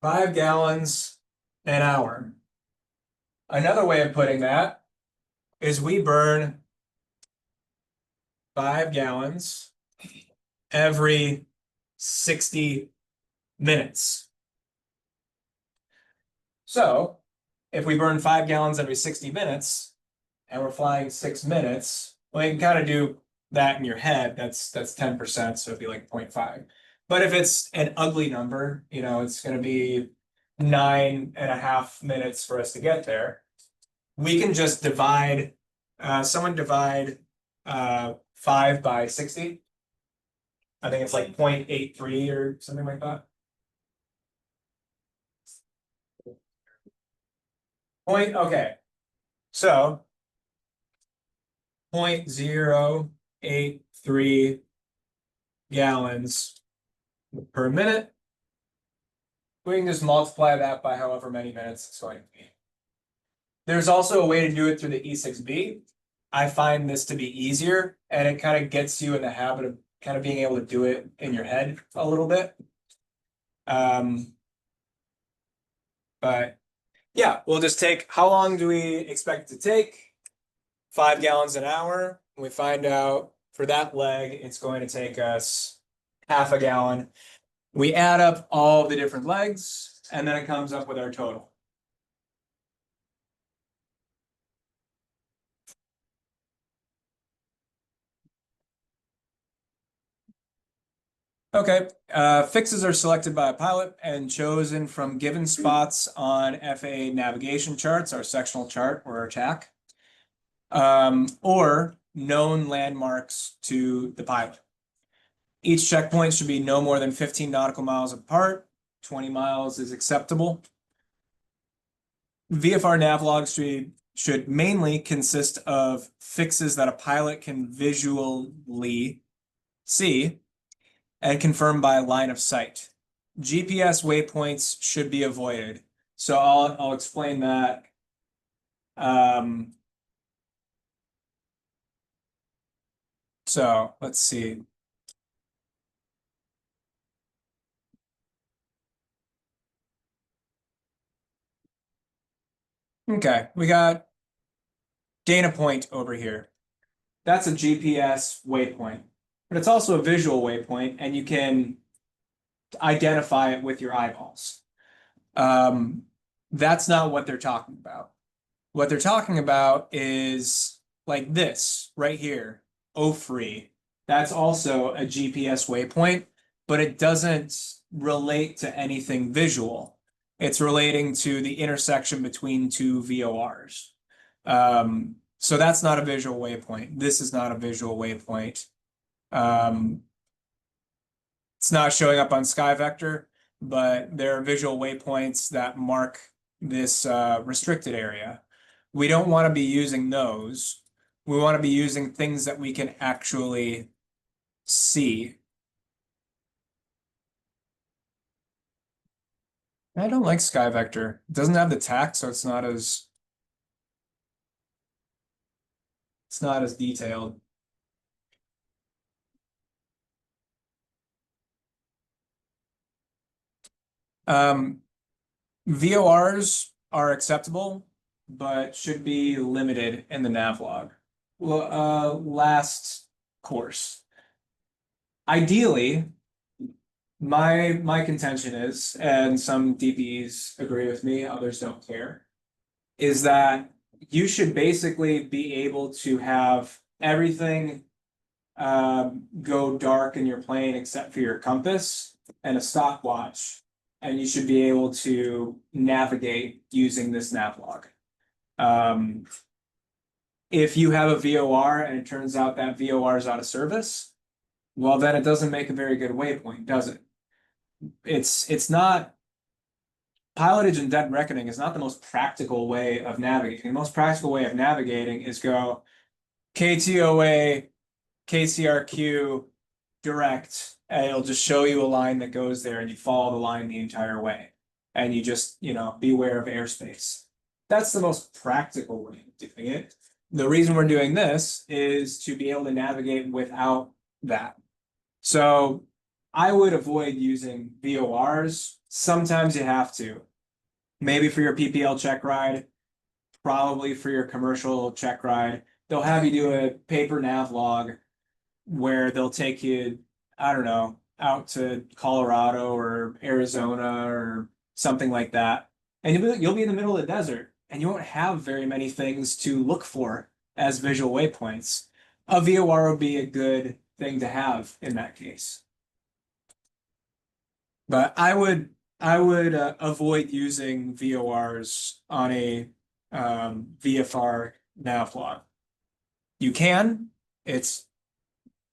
5 gallons an hour. Another way of putting that is we burn 5 gallons every 60 minutes. So if we burn 5 gallons every 60 minutes and we're flying 6 minutes, well, you can kind of do that in your head. That's 10%, so it'd be like 0.5. But if it's an ugly number, you know, it's going to be 9.5 minutes for us to get there. We can just divide, someone divide 5 by 60. I think it's like 0.83 or something like that. Okay. So 0.083 gallons per minute. We can just multiply that by however many minutes it's going to be. There's also a way to do it through the E6B. I find this to be easier, and it kind of gets you in the habit of kind of being able to do it in your head a little bit. But yeah, we'll just take, how long do we expect it to take? 5 gallons an hour. We find out for that leg, it's going to take us half a gallon. We add up all the different legs, and then it comes up with our total. Okay, fixes are selected by a pilot and chosen from given spots on FAA navigation charts, our sectional chart or our TAC, or known landmarks to the pilot. Each checkpoint should be no more than 15 nautical miles apart. 20 miles is acceptable. VFR navlogs should mainly consist of fixes that a pilot can visually see and confirm by line of sight. GPS waypoints should be avoided. So I'll explain that. So let's see. Okay, we got Dana Point over here. That's a GPS waypoint, but it's also a visual waypoint, and you can identify it with your eyeballs. That's not what they're talking about. What they're talking about is like this right here, O3. That's also a GPS waypoint, but it doesn't relate to anything visual. It's relating to the intersection between two VORs. So that's not a visual waypoint. This is not a visual waypoint. It's not showing up on SkyVector, but there are visual waypoints that mark this restricted area. We don't want to be using those. We want to be using things that we can actually see. I don't like SkyVector. It doesn't have the TAC, so it's not as detailed. VORs are acceptable, but should be limited in the navlog. Well, last course. Ideally, my contention is, and some DPs agree with me, others don't care, is that you should basically be able to have everything go dark in your plane except for your compass and a stopwatch, and you should be able to navigate using this navlog. If you have a VOR and it turns out that VOR is out of service, well, then it doesn't make a very good waypoint, does it? It's not, pilotage and dead reckoning is not the most practical way of navigating. The most practical way of navigating is go KTOA, KCRQ, direct, and it'll just show you a line that goes there and you follow the line the entire way. And you just, you know, beware of airspace. That's the most practical way of doing it. The reason we're doing this is to be able to navigate without that. So I would avoid using VORs. Sometimes you have to. Maybe for your PPL check ride, probably for your commercial check ride. They'll have you do a paper nav log where they'll take you, I don't know, out to Colorado or Arizona or something like that. And you'll be in the middle of the desert and you won't have very many things to look for as visual waypoints. A VOR would be a good thing to have in that case. But I would avoid using VORs on a VFR nav log. You can, it's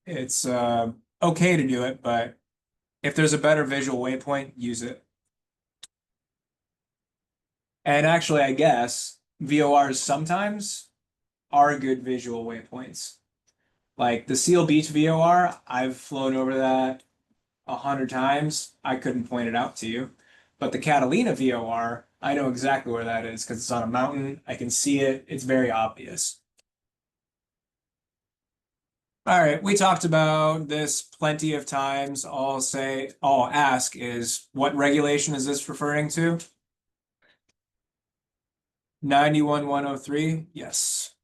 okay to do it, but if there's a better visual waypoint, use it. And actually, I guess VORs sometimes are good visual waypoints. Like the Seal Beach VOR, I've flown over that 100 times. I couldn't point it out to you. But the Catalina VOR, I know exactly where that is because it's on a mountain. I can see it. It's very obvious. All right, we talked about this plenty of times. I'll ask is what regulation is this referring to? 91-103, yes.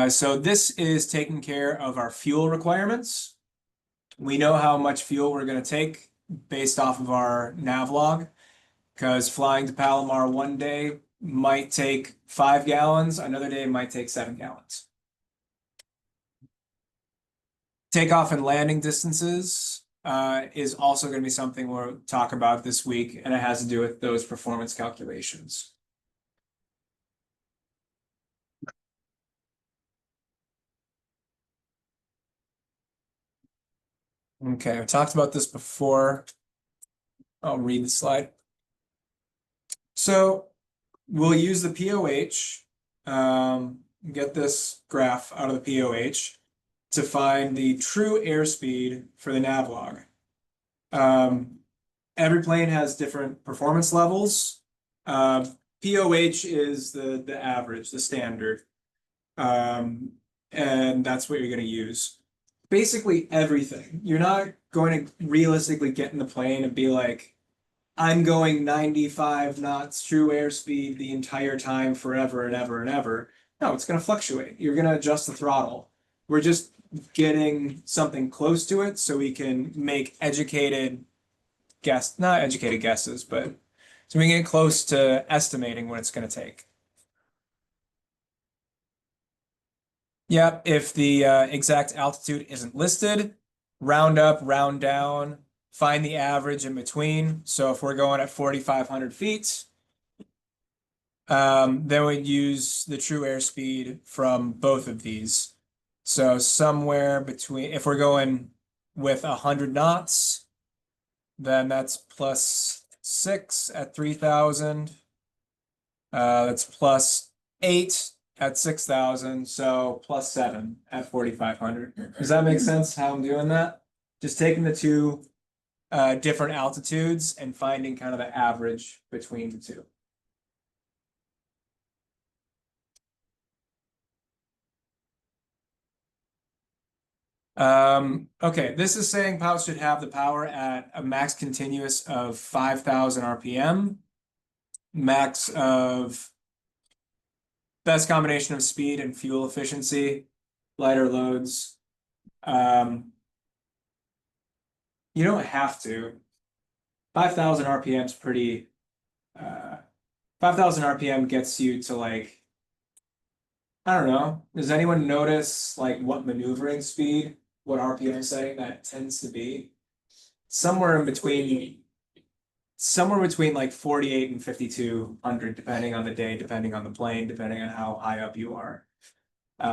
So this is taking care of our fuel requirements. We know how much fuel we're going to take based off of our nav log, because flying to Palomar one day might take 5 gallons, another day might take 7 gallons. Takeoff and landing distances is also going to be something we'll talk about this week, and it has to do with those performance calculations. Okay, I talked about this before. I'll read the slide. So we'll use the POH, get this graph out of the POH to find the true airspeed for the navlog. Every plane has different performance levels. POH is the average, the standard. And that's what you're going to use. Basically everything. You're not going to realistically get in the plane and be like, I'm going 95 knots true airspeed the entire time forever and ever and ever. No, it's going to fluctuate. You're going to adjust the throttle. We're just getting something close to it so we can make not educated guesses, but so we can get close to estimating what it's going to take. Yep, if the exact altitude isn't listed, round up, round down, find the average in between. So if we're going at 4,500 feet, then we'd use the true airspeed from both of these. So somewhere between, if we're going with 100 knots, then that's +6 at 3,000. That's +8 at 6,000, so +7 at 4,500. Does that make sense how I'm doing that? Just taking the two different altitudes and finding kind of the average between the two. Okay, this is saying pilots should have the power at a max continuous of 5,000 RPM, max of best combination of speed and fuel efficiency, lighter loads. You don't have to. 5,000 RPM is pretty. 5,000 RPM gets you to like, I don't know. Does anyone notice like what maneuvering speed, what RPM setting that tends to be? Somewhere between like 48 and 5,200, depending on the day, depending on the plane, depending on how high up you are.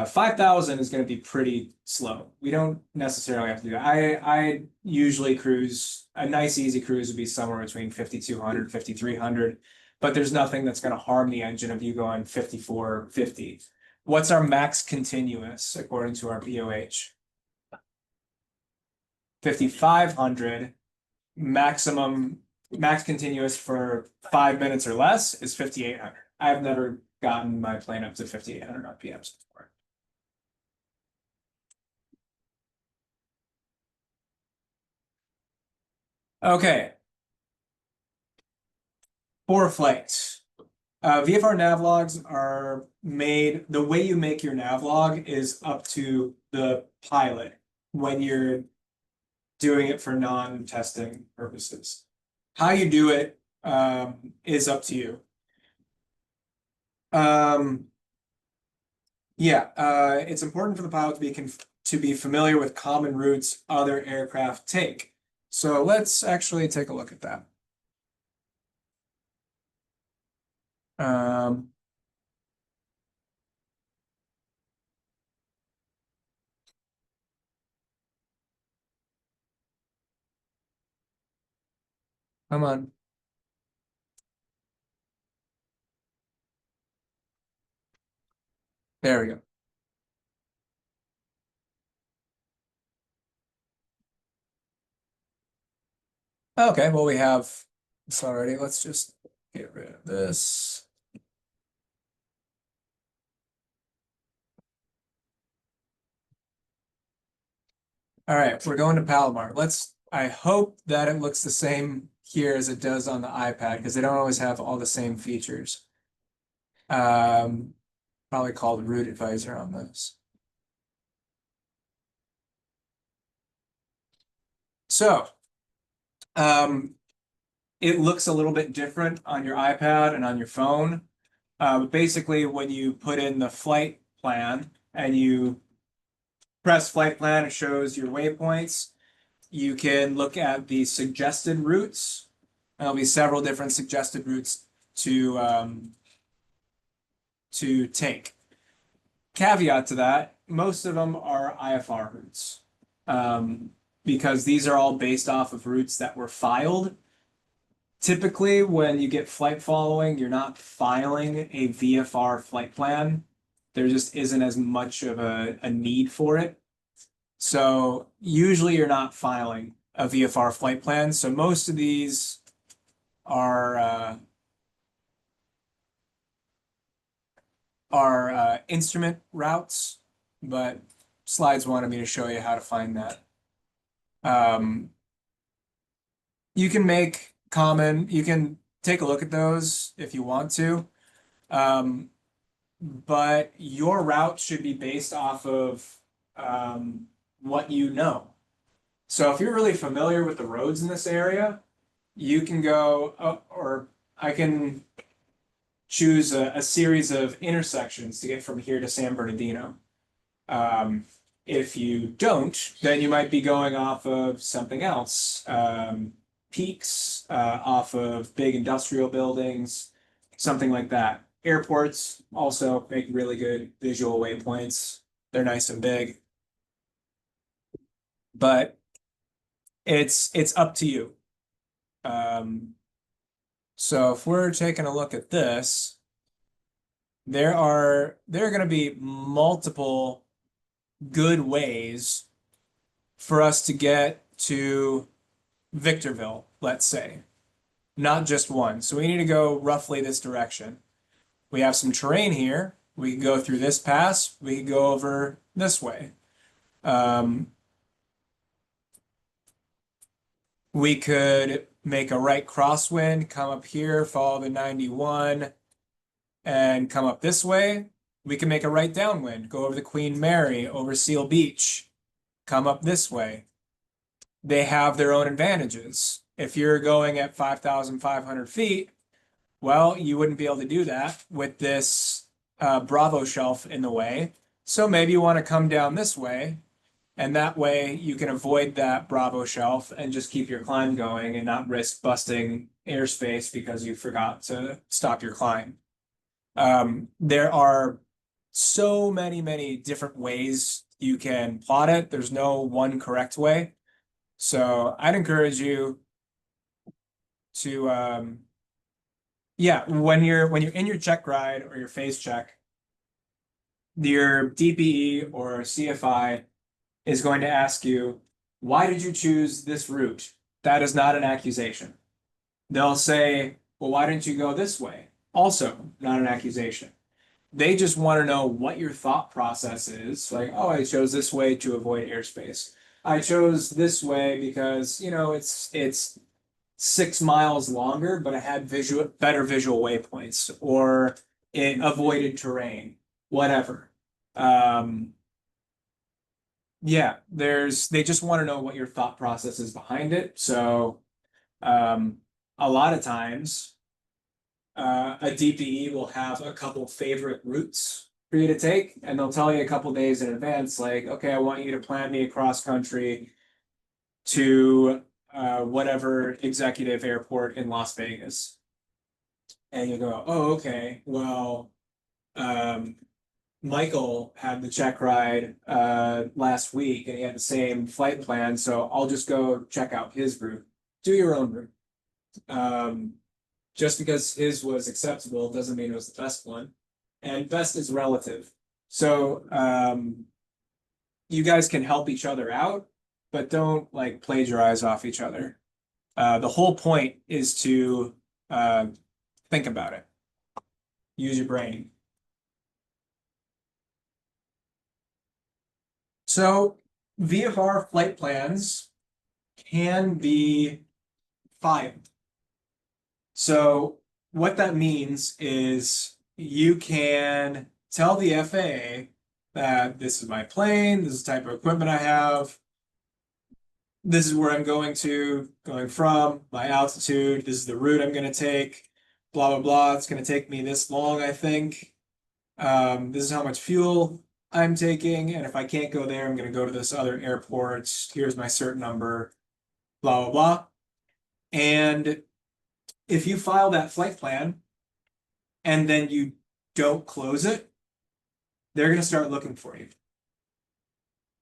5,000 is going to be pretty slow. We don't necessarily have to do that. I usually cruise, a nice easy cruise would be somewhere between 5,200, 5,300, but there's nothing that's going to harm the engine of you going 54, 50. What's our max continuous according to our POH? 5,500. Max continuous for 5 minutes or less is 5,800. I've never gotten my plane up to 5,800 RPMs before. Okay. For flight. VFR navlogs are made, the way you make your navlog is up to the pilot when you're doing it for non-testing purposes. How you do it is up to you. Yeah, it's important for the pilot to be familiar with common routes other aircraft take. So let's actually take a look at that. Um, Come on. There we go. Okay, well, we have this already. Let's just get rid of this. All right, we're going to Palomar. I hope that it looks the same here as it does on the iPad because they don't always have all the same features. Probably called Route Advisor on this. So, it looks a little bit different on your iPad and on your phone. Basically, when you put in the flight plan and you press flight plan, it shows your waypoints. You can look at the suggested routes. There'll be several different suggested routes to take. Caveat to that, most of them are IFR routes because these are all based off of routes that were filed. Typically, when you get flight following, you're not filing a VFR flight plan. There just isn't as much of a need for it. So usually you're not filing a VFR flight plan. So most of these are instrument routes, but slides wanted me to show you how to find that. You can make you can take a look at those if you want to. But your route should be based off of what you know. So if you're really familiar with the roads in this area, you can go, or I can choose a series of intersections to get from here to San Bernardino. If you don't, then you might be going off of something else. Peaks, off of big industrial buildings, something like that. Airports also make really good visual waypoints. They're nice and big. But it's up to you. So if we're taking a look at this, there are going to be multiple good ways for us to get to Victorville, let's say, not just one. So we need to go roughly this direction. We have some terrain here. We can go through this pass. We can go over this way. We could make a right crosswind, come up here, follow the 91, and come up this way. We can make a right downwind, go over the Queen Mary, over Seal Beach, come up this way. They have their own advantages. If you're going at 5,500 feet, well, you wouldn't be able to do that with this Bravo shelf in the way. So maybe you want to come down this way, and that way you can avoid that Bravo shelf and just keep your climb going and not risk busting airspace because you forgot to stop your climb. There are so many different ways you can plot it. There's no one correct way. So I'd encourage you to yeah, when you're in your check ride or your phase check, your DPE or CFI is going to ask you, why did you choose this route? That is not an accusation. They'll say, well, why didn't you go this way? Also, not an accusation. They just want to know what your thought process is. Like, oh, I chose this way to avoid airspace. I chose this way because, you know, it's 6 miles longer, but it had better visual waypoints, or it avoided terrain, whatever. Yeah, they just want to know what your thought process is behind it. So, a lot of times, a DPE will have a couple favorite routes for you to take, and they'll tell you a couple days in advance, like, okay, I want you to plan me across country to whatever executive airport in Las Vegas. And you go, oh, okay, well, Michael had the check ride last week and he had the same flight plan, so I'll just go check out his route. Do your own route. Just because his was acceptable doesn't mean it was the best one. And best is relative. So you guys can help each other out, but don't like plagiarize off each other. The whole point is to think about it. Use your brain. So VFR flight plans can be filed. So what that means is you can tell the FAA that this is my plane, this is the type of equipment I have, this is where I'm going from, my altitude, this is the route I'm going to take, blah, blah, blah. It's going to take me this long, I think. This is how much fuel I'm taking, and if I can't go there, I'm going to go to this other airport. Here's my cert number, blah, blah, blah. And if you file that flight plan and then you don't close it, they're going to start looking for you.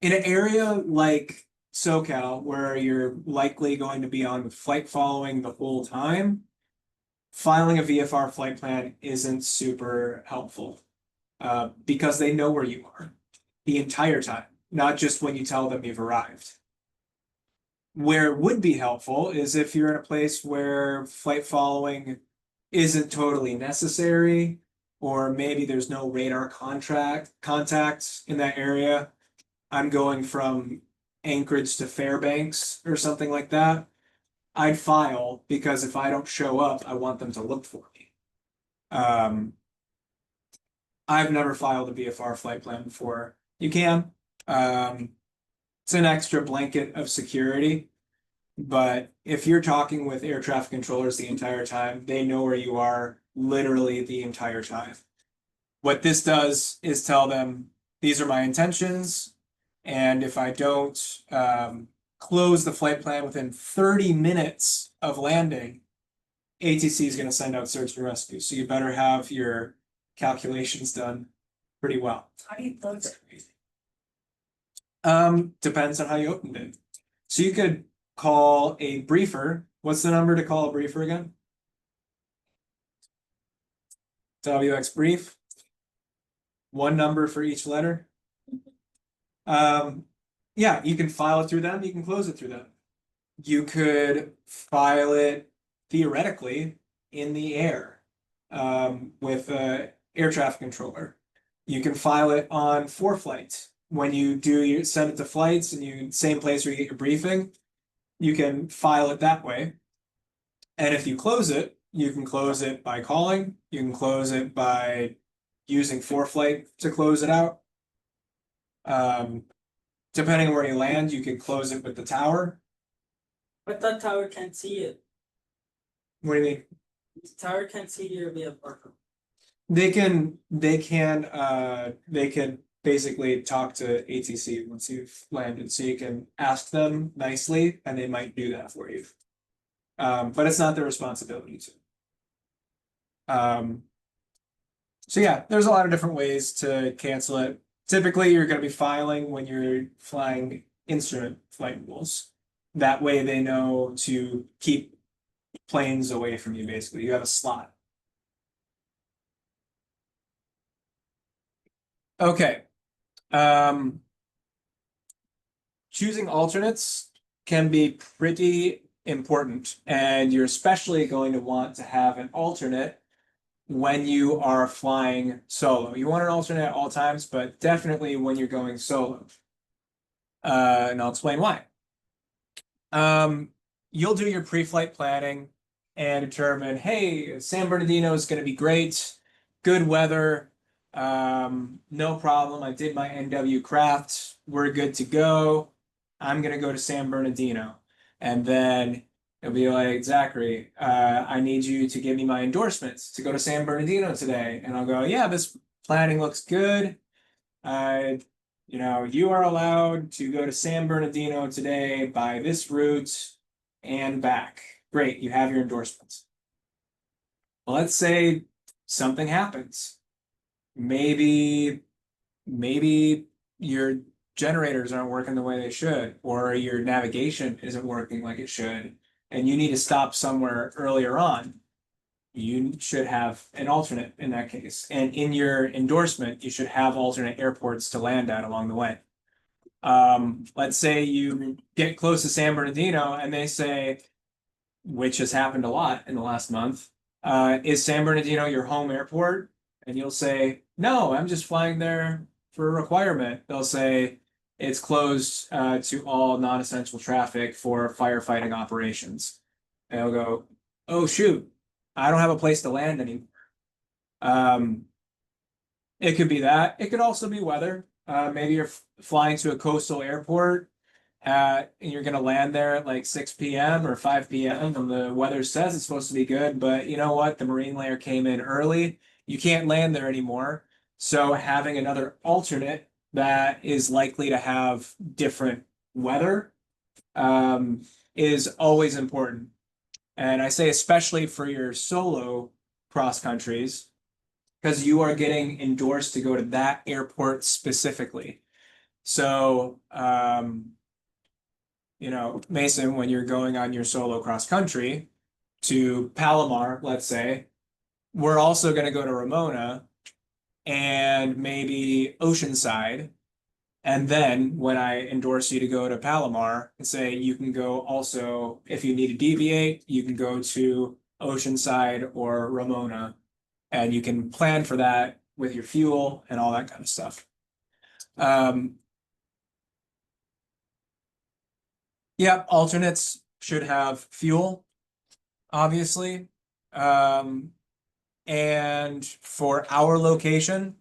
In an area like SoCal, where you're likely going to be on flight following the whole time, filing a VFR flight plan isn't super helpful because they know where you are the entire time, not just when you tell them you've arrived. Where it would be helpful is if you're in a place where flight following isn't totally necessary, or maybe there's no radar contact in that area. I'm going from Anchorage to Fairbanks or something like that. I'd file because if I don't show up, I want them to look for me. I've never filed a VFR flight plan before. You can. It's an extra blanket of security. But if you're talking with air traffic controllers the entire time, they know where you are literally the entire time. What this does is tell them, these are my intentions. And if I don't close the flight plan within 30 minutes of landing, ATC is going to send out search and rescue. So you better have your calculations done pretty well. How do you close it? Depends on how you opened it. So you could call a briefer. What's the number to call a briefer again? WX brief. One number for each letter. Yeah, you can file it through them, you can close it through them. You could file it theoretically in the air with an air traffic controller. You can file it on ForeFlight. When you send it to flights and you same place where you get your briefing, you can file it that way. And if you close it, you can close it by calling, you can close it by using ForeFlight to close it out. Depending on where you land, you can close it with the tower. But that tower can't see it. What do you mean? The tower can't see your VFR. They can basically talk to ATC once you've landed, so you can ask them nicely and they might do that for you. But it's not their responsibility to. So yeah, there's a lot of different ways to cancel it. Typically, you're going to be filing when you're flying instrument flight rules. That way they know to keep planes away from you, basically. You have a slot. Okay. Choosing alternates can be pretty important, and you're especially going to want to have an alternate when you are flying solo. You want an alternate at all times, but definitely when you're going solo. And I'll explain why. you'll do your pre-flight planning and determine, hey, San Bernardino is going to be great, good weather, no problem. I did my NW craft. We're good to go. I'm going to go to San Bernardino. And then it'll be like, Zachary, I need you to give me my endorsements to go to San Bernardino today. And I'll go, yeah, this planning looks good. You are allowed to go to San Bernardino today by this route and back. Great, you have your endorsements. Let's say something happens. Maybe your generators aren't working the way they should, or your navigation isn't working like it should, and you need to stop somewhere earlier on. You should have an alternate in that case. And in your endorsement, you should have alternate airports to land at along the way. Let's say you get close to San Bernardino and they say, which has happened a lot in the last month, is San Bernardino your home airport? And you'll say, no, I'm just flying there for a requirement. They'll say it's closed to all non-essential traffic for firefighting operations. And they'll go, oh, shoot. I don't have a place to land anymore. It could be that. It could also be weather. Maybe you're flying to a coastal airport and you're going to land there at like 6 p.m. or 5 p.m. and the weather says it's supposed to be good, but you know what? The marine layer came in early. You can't land there anymore. So having another alternate that is likely to have different weather is always important. And I say especially for your solo cross countries, because you are getting endorsed to go to that airport specifically. So, Mason, when you're going on your solo cross country to Palomar, let's say, we're also going to go to Ramona and maybe Oceanside. And then when I endorse you to go to Palomar and say you can go also, if you need to deviate, you can go to Oceanside or Ramona, and you can plan for that with your fuel and all that kind of stuff. Yeah, alternates should have fuel, obviously. And for our location,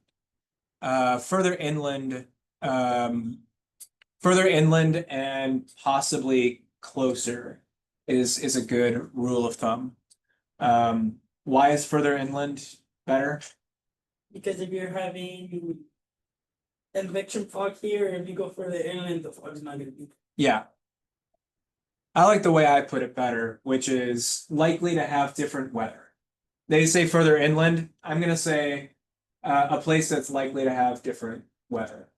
further inland and possibly closer is a good rule of thumb. Why is further inland better? Because if you're having convection fog here, if you go further inland, the fog's not gonna be. Yeah. I like the way I put it better, which is likely to have different weather. They say further inland. I'm gonna say a place that's likely to have different weather.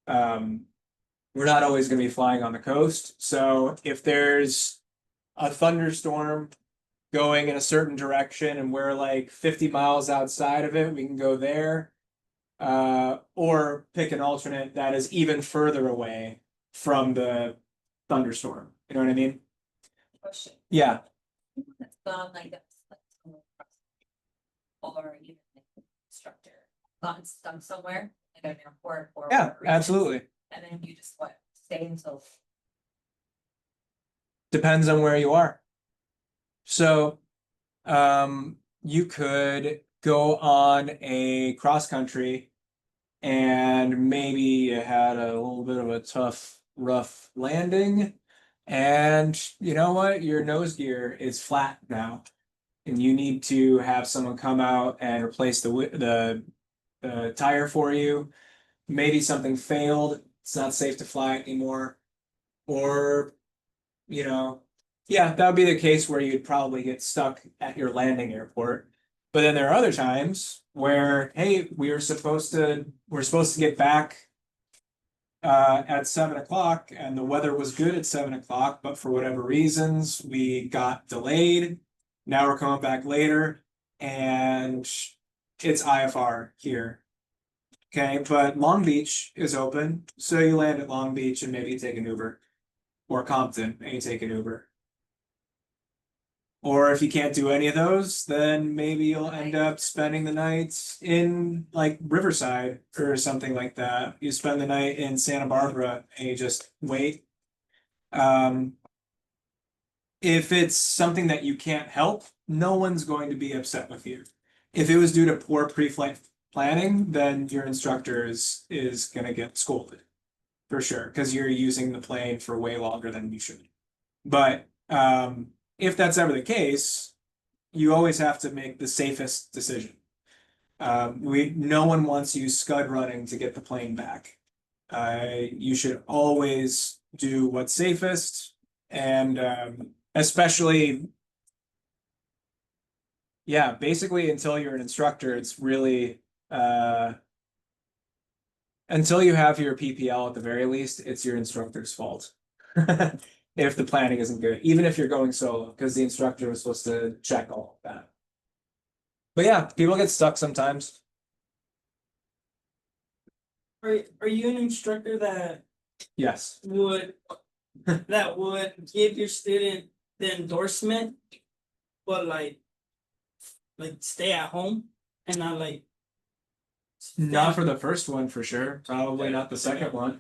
We're not always going to be flying on the coast. So if there's a thunderstorm going in a certain direction and we're like 50 miles outside of it, we can go there. Or pick an alternate that is even further away from the thunderstorm. You know what I mean? Question. Yeah. That's gone like this. Or even like instructor gotten stuck somewhere, like an airport or. Yeah, absolutely. And then you just stay until. Depends on where you are. So, you could go on a cross country and maybe you had a little bit of a rough landing. And you know what? Your nose gear is flat now. And you need to have someone come out and replace the tire for you. Maybe something failed. It's not safe to fly anymore. Or, yeah, that would be the case where you'd probably get stuck at your landing airport. But then there are other times where, hey, we're supposed to get back at 7 o'clock, and the weather was good at 7 o'clock, but for whatever reasons, we got delayed. Now we're coming back later, and it's IFR here. Okay, but Long Beach is open, so you land at Long Beach and maybe you take an Uber. Or Compton and you take an Uber. Or if you can't do any of those, then maybe you'll end up spending the night in like Riverside or something like that. You spend the night in Santa Barbara and you just wait. if it's something that you can't help, no one's going to be upset with you. If it was due to poor pre-flight planning, then your instructor is gonna get scolded. For sure, because you're using the plane for way longer than you should. But if that's ever the case, you always have to make the safest decision. No one wants you scud running to get the plane back. You should always do what's safest, and especially, yeah, basically until you're an instructor, it's really until you have your PPL at the very least, it's your instructor's fault. If the planning isn't good, even if you're going solo, because the instructor was supposed to check all of that. But yeah, people get stuck sometimes. Are you an instructor that Yes. would give your student the endorsement, but like stay at home and not like Not for the first one for sure. Probably not the second one.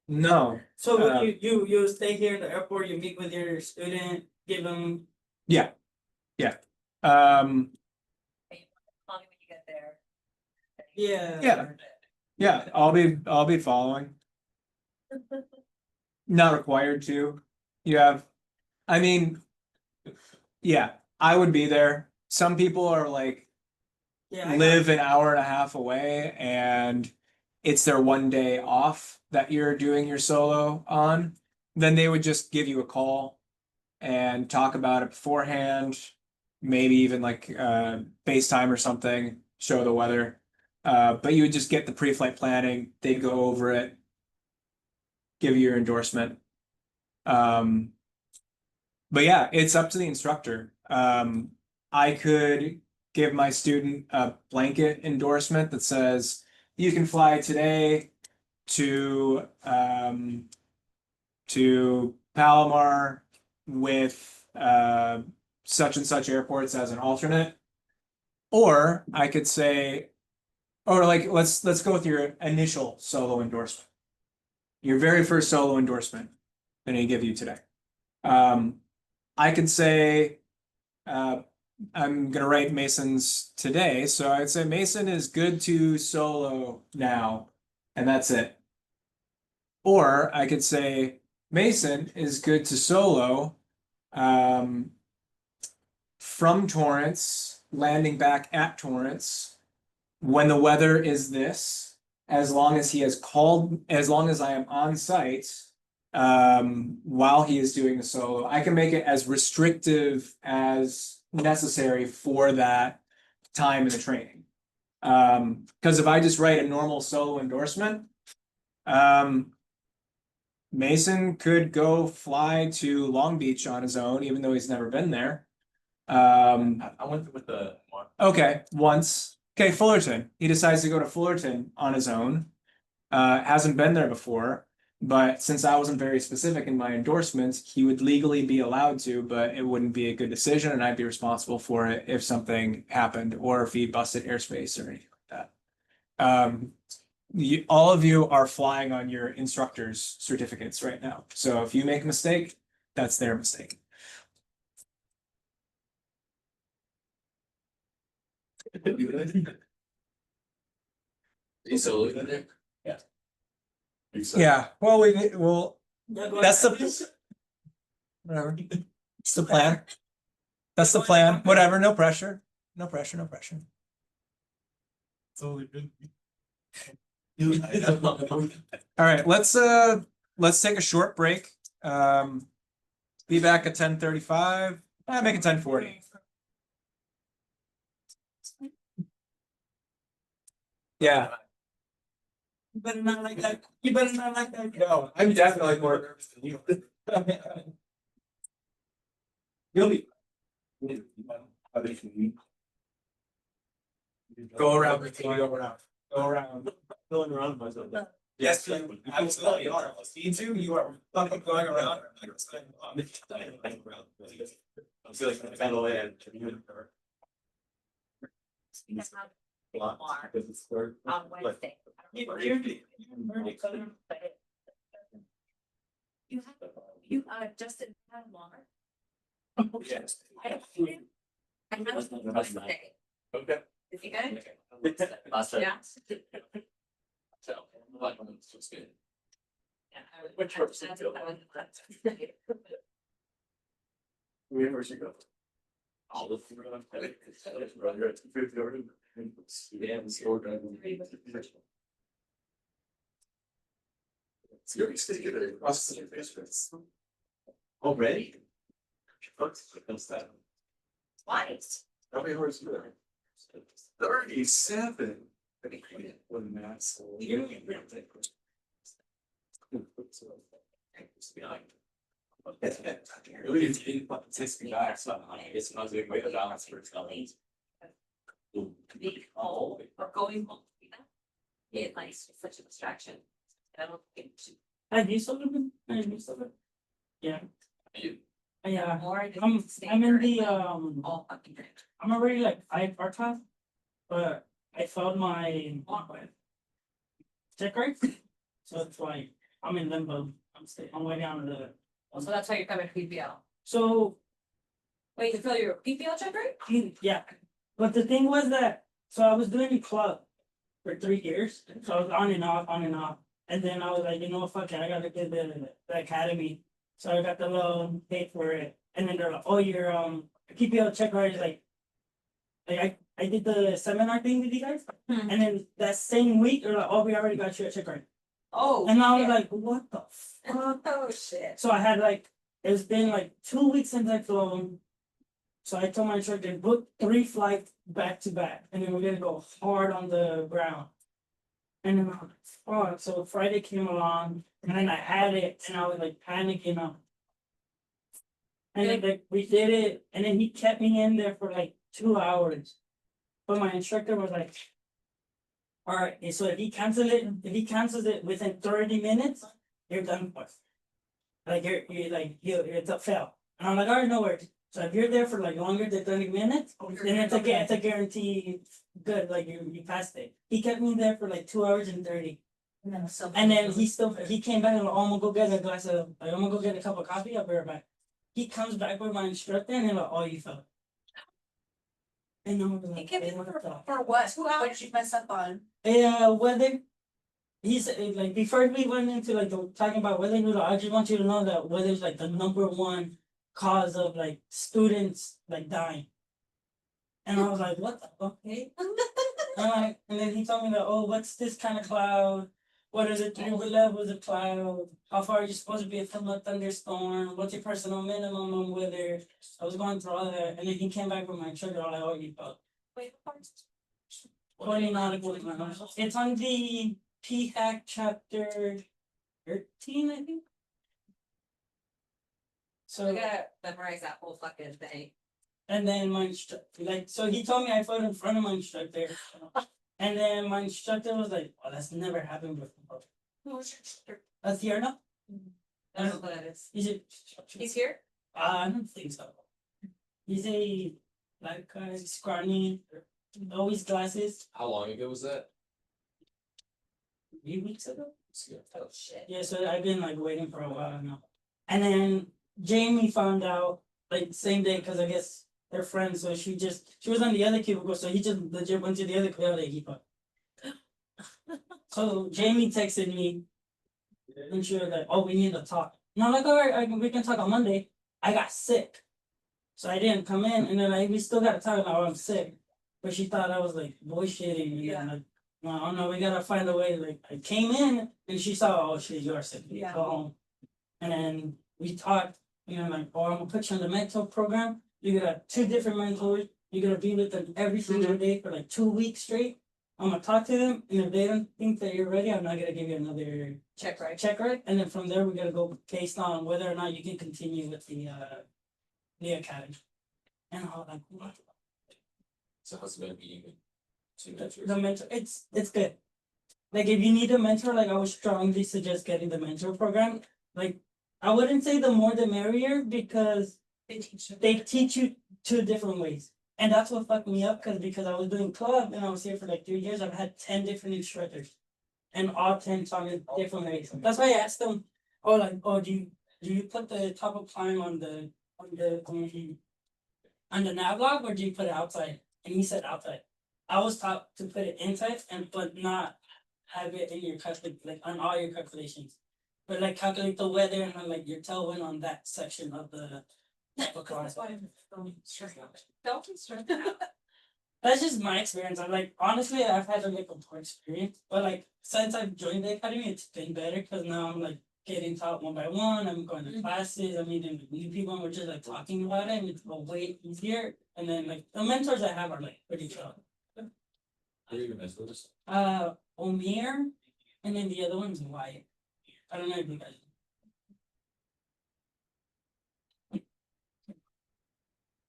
No. so would you stay here in the airport, you meet with your student, give them Yeah. Yeah. Call me when you get there. Yeah. Yeah, I'll be following. Not required to. You have, I mean, yeah, I would be there. Some people are like yeah, live an hour and a half away and it's their one day off that you're doing your solo on, then they would just give you a call and talk about it beforehand, maybe even like FaceTime or something, show the weather. But you would just get the pre-flight planning, they'd go over it, give you your endorsement. But yeah, it's up to the instructor. I could give my student a blanket endorsement that says you can fly today to Palomar with such and such airports as an alternate. Or I could say, or like let's go with your initial solo endorsement. Your very first solo endorsement that I give you today. I could say I'm gonna write Mason's today, so I'd say Mason is good to solo now, and that's it. Or I could say Mason is good to solo from Torrance, landing back at Torrance when the weather is this, as long as he has called, as long as I am on site while he is doing the solo. I can make it as restrictive as necessary for that time in the training. Because if I just write a normal solo endorsement, Mason could go fly to Long Beach on his own, even though he's never been there. I went with the one. Okay, once. Okay, Fullerton. He decides to go to Fullerton on his own. Hasn't been there before, but since I wasn't very specific in my endorsements, he would legally be allowed to, but it wouldn't be a good decision, and I'd be responsible for it if something happened or if he busted airspace or anything like that. All of you are flying on your instructor's certificates right now. So if you make a mistake, that's their mistake. You solo in there? Yeah, well, that's the whatever. It's the plan. That's the plan. Whatever, no pressure. No pressure, no pressure. Totally good. All right, let's take a short break. Be back at 10:35. Make it 10:40. Yeah. you better not like that. You better not like that. No, I'm definitely more nervous than you. You'll be. Go around, go around, go around. Going around myself. Yes, absolutely are. You two, you are fucking going around. I feel like I fell away and That's not on Wednesday. You're You Justin had longer. Yes. I have today. Okay. Is he good? Last time. Yeah. So, like, it's good. Yeah, I would- Which I person would- feel I would- Where should go? All the food. Yeah, it's your driving. Serious, they get it across the face. Already? What's that? Twice. How many hours are there? 37. When that's. Really, it's getting takes me back, so it's not a big way to balance for it's not. Being home or going home. You know? It like is such a distraction. I don't think it should. Have you still been? Have you still been? Yeah. You, Yeah. More than I'm stay in here the and, like, all fucking day. I'm already like part time, but I found my check right. So it's like I'm in limbo. I'm waiting on the. Oh, so that's why you're coming to PPL. So Wait, you fill your PPL check right? yeah, but the thing was that I was doing club for 3 years, so I was on and off, and then I was like, you know, fuck it, I gotta get the academy, so I got the loan, paid for it, and then they're like, oh, your PPL check right is like I did the seminar thing with you guys, Hmm. and then that same week they're like, oh, we already got you a check right, Oh. and I was shit. like, what the fuck? Oh, shit. So I had like, it's been like 2 weeks since I've flown. So I told my instructor, book 3 flights back to back, and then we're gonna go hard on the ground. And then, oh, so Friday came along, and then I had it, and I was like panicking up. And then like, we did it, and then he kept me in there for like 2 hours. But my instructor was like, all right, so if he cancels it within 30 minutes, you're done for. Like it's a fail. And I'm like, all right, no worries. So if you're there for like longer than 30 minutes, then it's a guarantee good, like you passed it. He kept me there for like 2 hours and 30. And then he came back and like, oh, I'm gonna go get a glass of like, I'm gonna go get a cup of coffee, I'll be right back. He comes back with my instructor and he's like, oh, you fell. And I was He like, kept oh, you what the for what? 2 hours? What did you mess up on? yeah, weather. He's like before we went into like talking about weather noodle, I just want you to know that weather's like the #1 cause of like students like dying. And I was like, what the fuck? Hey? And then he told me that, oh, what's this kind of cloud? What are the 3 levels of cloud? How far are you supposed to be from a thunderstorm? What's your personal minimum on weather? I was going through all that, and then he came back with my trigger, all like, oh, you felt. Wait, what? 20 nautical miles. It's on the PHAC chapter 13, I think. So, I gotta memorize that whole fucking thing. and then my instructor, like, so he told me I fought in front of my instructor. And then my instructor was like, oh, that's never happened before. That's here now? I don't know what that is. Is it? He's here? I don't think so. He's a black guy, scrawny, always glasses. how long ago was that? 3 weeks ago? Oh, shit. Yeah, so I've been like waiting for a while now. And then Jamie found out like same day because I guess they're friends. So she was on the other cubicle, so he just legit went to the other cubicle. So Jamie texted me, and she was like, "Oh, we need to talk." And I'm like, "All right, we can talk on Monday." I got sick, so I didn't come in, and then we still got to talk about I'm sick. But she thought I was like bullshitting, and then like, no, we gotta find a way. Like I came in, and she saw, oh shit, you're sick. Yeah. Go home. And then we talked, like, oh, I'm gonna put you on the mentor program. You're gonna have 2 different mentors. You're gonna be with them every single day for like 2 weeks straight. I'm gonna talk to them, and if they don't think that you're ready, I'm not gonna give you another Check right. and then from there we're gonna go based on whether or not you can continue with the academy. And I was like, what? So how's it been meeting with 2 mentors? The mentor, it's good. Like if you need a mentor, like I would strongly suggest getting the mentor program. Like I wouldn't say the more the merrier because they teach you 2 different ways. And that's what fucked me up because I was doing club and I was here for like 3 years. I've had 10 different instructors. And all 10 taught me different ways. That's why I asked them, do you do you put the top of climb on the on the nav log, or do you put it outside? And he said outside. I was taught to put it inside and but not have it in your like on all your calculations. But like calculate the weather and like your tailwind on that section of the top of climb. That's why I'm stressed out. Don't be stressed out. That's just my experience. I'm like, honestly, I've had like a poor experience, but like since I've joined the academy, it's been better because now I'm like getting taught one by one. I'm going to classes. I'm meeting new people, and we're just like talking about it, and it's way easier. And then like the mentors I have are like pretty chill. Who are your mentors? Omir, and then the other one's Wyatt. I don't know if you guys.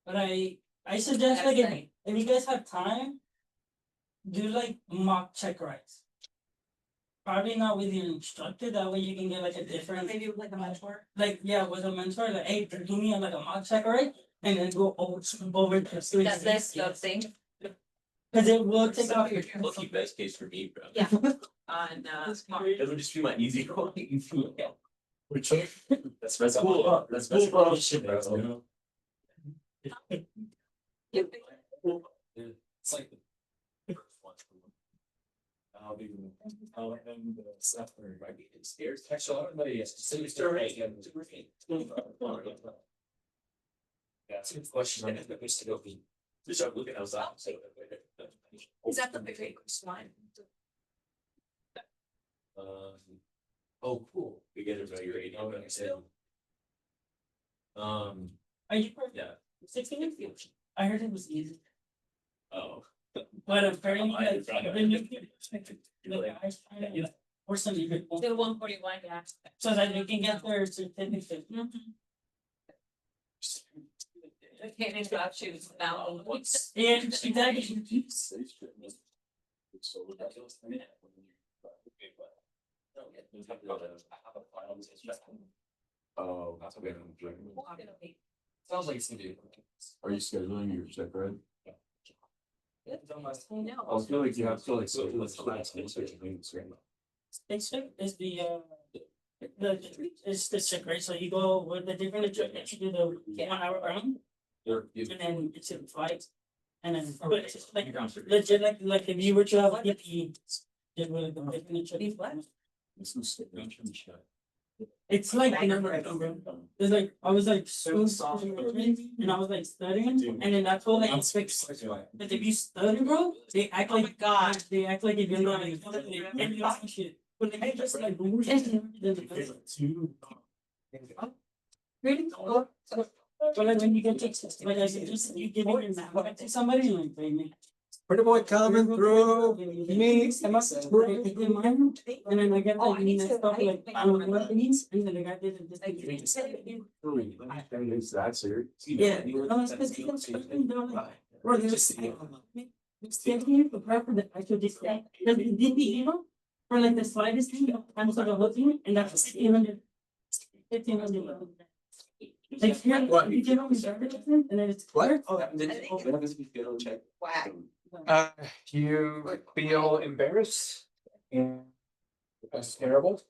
But I suggest like if you guys have time, do like mock check rides. Probably not with your instructor, that way you can get like a different, Maybe with like a mentor. like, yeah, with a mentor, like, hey, do me like a mock check ride, and then go over to switch. That's this, the thing. Cause it will take off your. Lucky best case for me, bro. Yeah. On March. It would just be my easy one. Which one? That's cool. That's cool shit, bro. It's like. I'll end the stuff where I be scared. Actually, everybody has to say story again. Yeah, it's a good question. I think we should go be. Just start looking outside. Is that the big one? Oh, cool. We get it right. You're 80. I'm saying. Are you Yeah. 16? I heard it was easy, Oh. but apparently I like forgot. the new people, the guys trying to or some people, The 141, yeah. so that they can get their certificate. I can't interrupt you now. Yeah, exactly. Oh, that's okay. Sounds like it's gonna be. Are you scheduling your check ride? I No. feel like you have to like. Basic is the it's the check, right? So you go with the different instructors, you do the 1 hour round, and then it's in flight. And then, but it's like legit, like if you were to have a DP, it would the different instructors. It's like it's like I was like so soft and I was like studying, and then that's all like it's fixed. But if you study, bro, they act Oh my like God. they act like if you're not and you ask shit. But they just like really cool. But like when you get to like I said, just you give it back to somebody like they make. Pretty boy coming through me and my. And then I get Oh, like I need next to- stuff like I don't know what it means, and then the guy did it just like. Is that serious? Yeah, no, it's because he was fucking doing it. Bro, they just stand here prepare for the actual display. Because it did the email for like the slightest thing, I'm sort of looking, and that's 1500. 1500. Like here, you get on the and then it's clear. What? Whack. You feel embarrassed and that's terrible.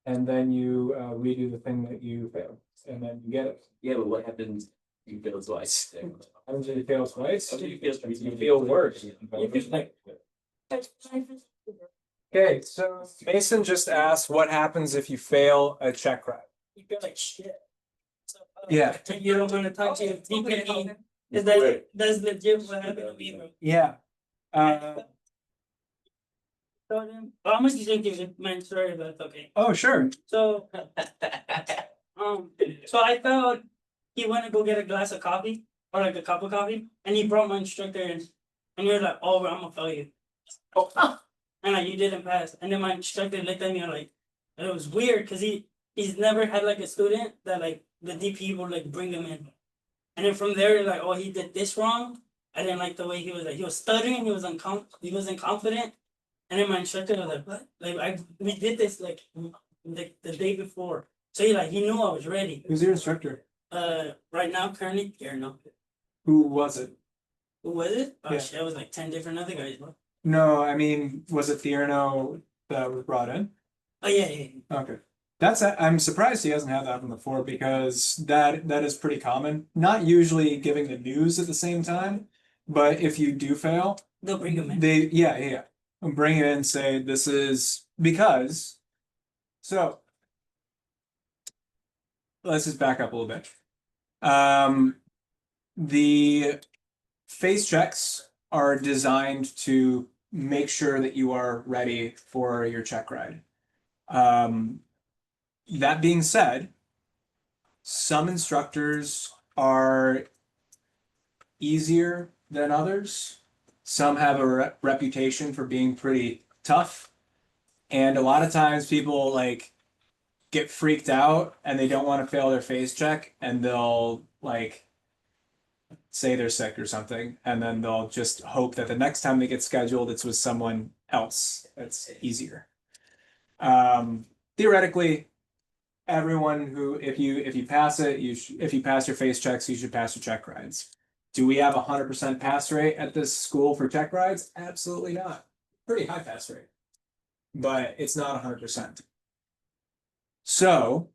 And then you redo the thing that you failed, and then you get it. Yeah, but what happens? You fail twice. Happens if you fail twice, How do you feel? you feel worse. Okay, so Mason just asked what happens if you fail a check ride. You feel like shit. So, Yeah. You don't wanna talk to your DPE, is that, that's legit what happened to me, bro. Yeah. So then, I'm gonna just give you my story, but it's okay. Oh, sure. So, so I felt he went to go get a glass of coffee or like a cup of coffee, and he brought my instructor in, and he was like, "Oh, I'm gonna fail you," and like you didn't pass. And then my instructor looked at me and like, and it was weird because he's never had like a student that like the DP would like bring him in, and then from there like, oh, he did this wrong. I didn't like the way he was stuttering, he wasn't confident. And then my instructor was like, "What? Like we did this like the day before." So he knew I was ready. Who's your instructor? Right now, currently, no. Who was it? Who was it? Oh Yeah. shit, it was like 10 different other guys, bro. No, I mean, was it Thierno that was brought in? Oh yeah. Okay. I'm surprised he hasn't had that happen before because that is pretty common. Not usually giving the news at the same time, but if you do fail, They'll bring them in. yeah. And bring it in, say this is because. So let's just back up a little bit. The face checks are designed to make sure that you are ready for your check ride. That being said, some instructors are easier than others. Some have a reputation for being pretty tough. And a lot of times people like get freaked out and they don't want to fail their face check and they'll like say they're sick or something. And then they'll just hope that the next time they get scheduled, it's with someone else that's easier. Theoretically, everyone who if you pass it, if you pass your face checks, you should pass your check rides. Do we have 100% pass rate at this school for check rides? Absolutely not. Pretty high pass rate, but it's not 100%. So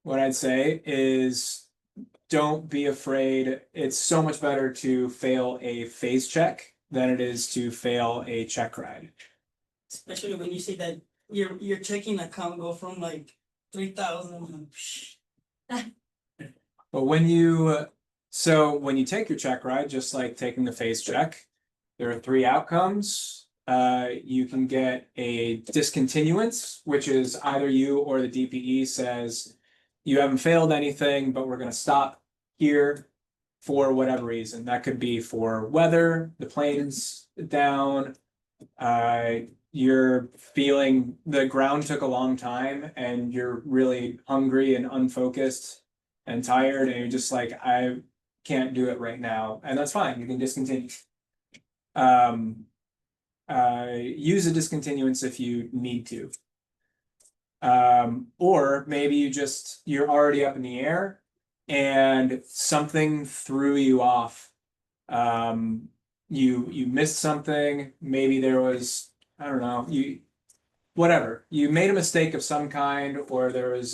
what I'd say is don't be afraid. It's so much better to fail a face check than it is to fail a check ride. Especially when you say that your checking account go from like 3,000. But when you take your check ride, just like taking the face check, there are 3 outcomes. You can get a discontinuance, which is either you or the DPE says you haven't failed anything, but we're going to stop here for whatever reason. That could be for weather, the plane's down, you're feeling the ground took a long time and you're really hungry and unfocused and tired and you're just like, I can't do it right now. And that's fine. You can discontinue. Use a discontinuance if you need to. Or maybe you're already up in the air and something threw you off. You missed something. Maybe there was, I don't know, whatever. You made a mistake of some kind, or there was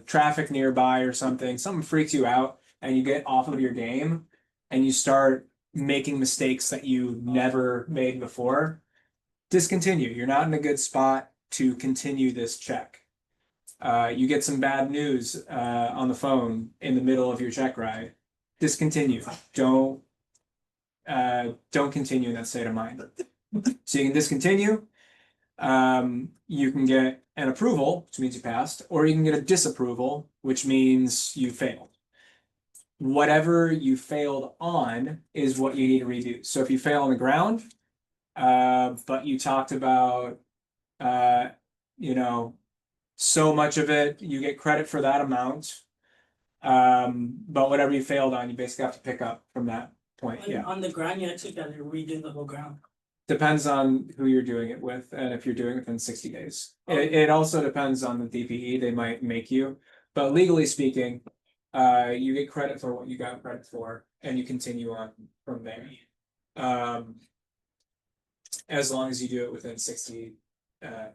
traffic nearby or something. Something freaks you out and you get off of your game and you start making mistakes that you never made before. Discontinue. You're not in a good spot to continue this check. You get some bad news on the phone in the middle of your check ride. Discontinue. Don't continue in that state of mind. So you can discontinue. You can get an approval, which means you passed, or you can get a disapproval, which means you failed. Whatever you failed on is what you need to redo. So if you fail on the ground, but you talked about, so much of it, you get credit for that amount. But whatever you failed on, you basically have to pick up from that point. Yeah. On the ground, you actually got to redo the whole ground. Depends on who you're doing it with and if you're doing it within 60 days. It also depends on the DPE, they might make you, but legally speaking, you get credit for what you got credit for and you continue on from there. As long as you do it within 60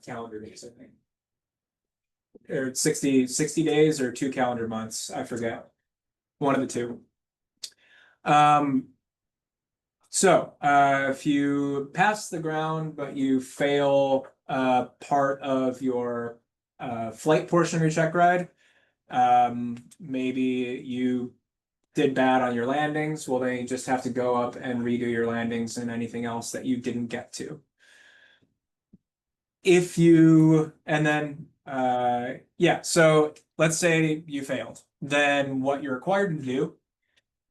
calendar days, I think. Or 60 days or 2 calendar months, I forget. One of the two. So if you pass the ground, but you fail part of your flight portion of your check ride, maybe you did bad on your landings, well, then you just have to go up and redo your landings and anything else that you didn't get to. So let's say you failed. Then what you're required to do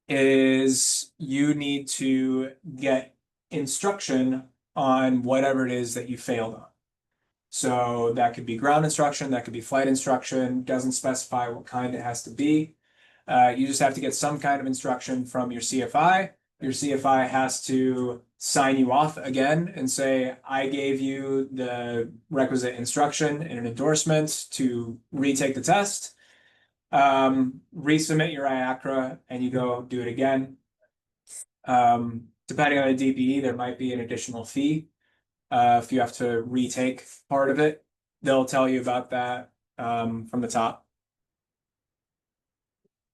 is you need to get instruction on whatever it is that you failed on. So that could be ground instruction, that could be flight instruction, doesn't specify what kind it has to be. You just have to get some kind of instruction from your CFI. Your CFI has to sign you off again and say, I gave you the requisite instruction and an endorsement to retake the test. Resubmit your IACRA and you go do it again. Depending on the DPE, there might be an additional fee if you have to retake part of it. They'll tell you about that from the top.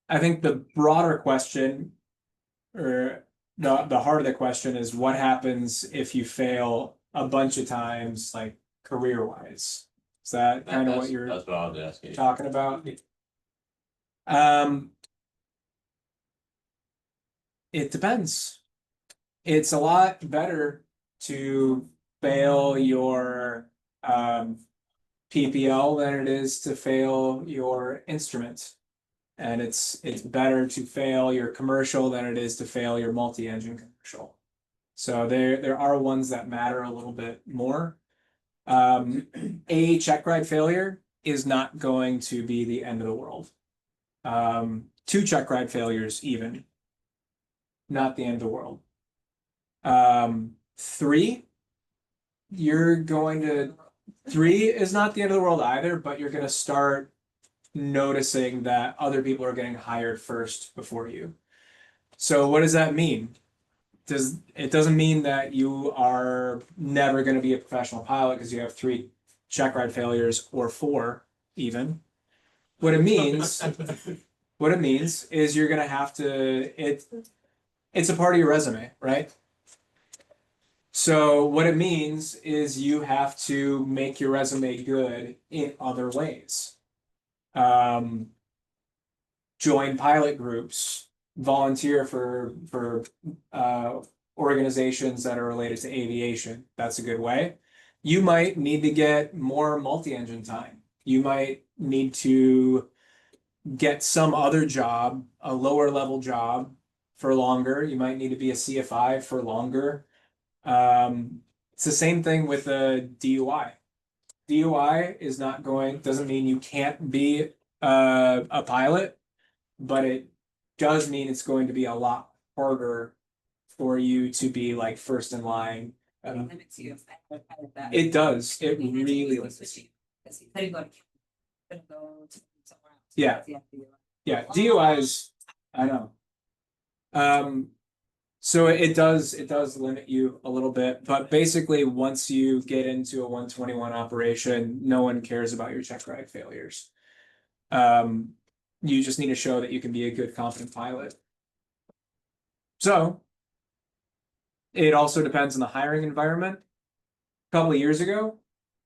I think the broader question, or the heart of the question is what happens if you fail a bunch of times, like career-wise? Is that kind of what you're That's what I was asking. talking about? It depends. It's a lot better to fail your PPL than it is to fail your instrument. And it's better to fail your commercial than it is to fail your multi-engine commercial. So there are ones that matter a little bit more. A check ride failure is not going to be the end of the world. Two check ride failures even, not the end of the world. Three, three is not the end of the world either, but you're gonna start noticing that other people are getting hired first before you. So what does that mean? It doesn't mean that you are never going to be a professional pilot because you have 3 check ride failures or 4 even. What it means is you're going to have to it's a part of your resume, right? So what it means is you have to make your resume good in other ways. Join pilot groups, volunteer for organizations that are related to aviation. That's a good way. You might need to get more multi-engine time. You might need to get some other job, a lower level job for longer. You might need to be a CFI for longer. It's the same thing with a DUI. DUI doesn't mean you can't be a pilot, but it does mean it's going to be a lot harder for you to be like first in line. Limits you. It does. It You had to really use limits. switching, because you couldn't go to, couldn't go to somewhere else. Yeah. Yeah, DUIs, I know. So it does limit you a little bit, but basically once you get into a 121 operation, no one cares about your check ride failures. You just need to show that you can be a good, competent pilot. So it also depends on the hiring environment. A couple of years ago,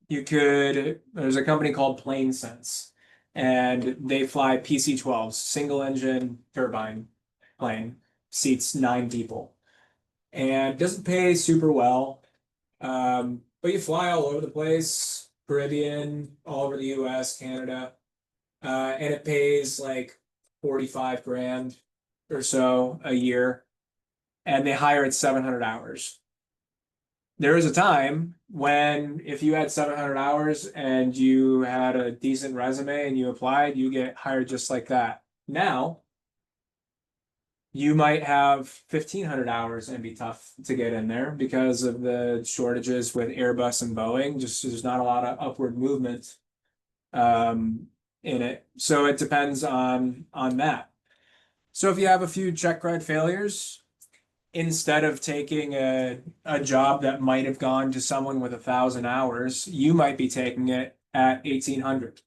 there's a company called Plane Sense, and they fly PC-12s, single engine turbine plane, seats 9 people, and doesn't pay super well. But you fly all over the place, Caribbean, all over the US, Canada, and it pays like 45 grand or so a year, and they hire at 700 hours. There was a time when if you had 700 hours and you had a decent resume and you applied, you get hired just like that. Now, you might have 1,500 hours and be tough to get in there because of the shortages with Airbus and Boeing. Just there's not a lot of upward movement in it. So it depends on that. So if you have a few check ride failures, instead of taking a job that might have gone to someone with 1,000 hours, you might be taking it at 1,800.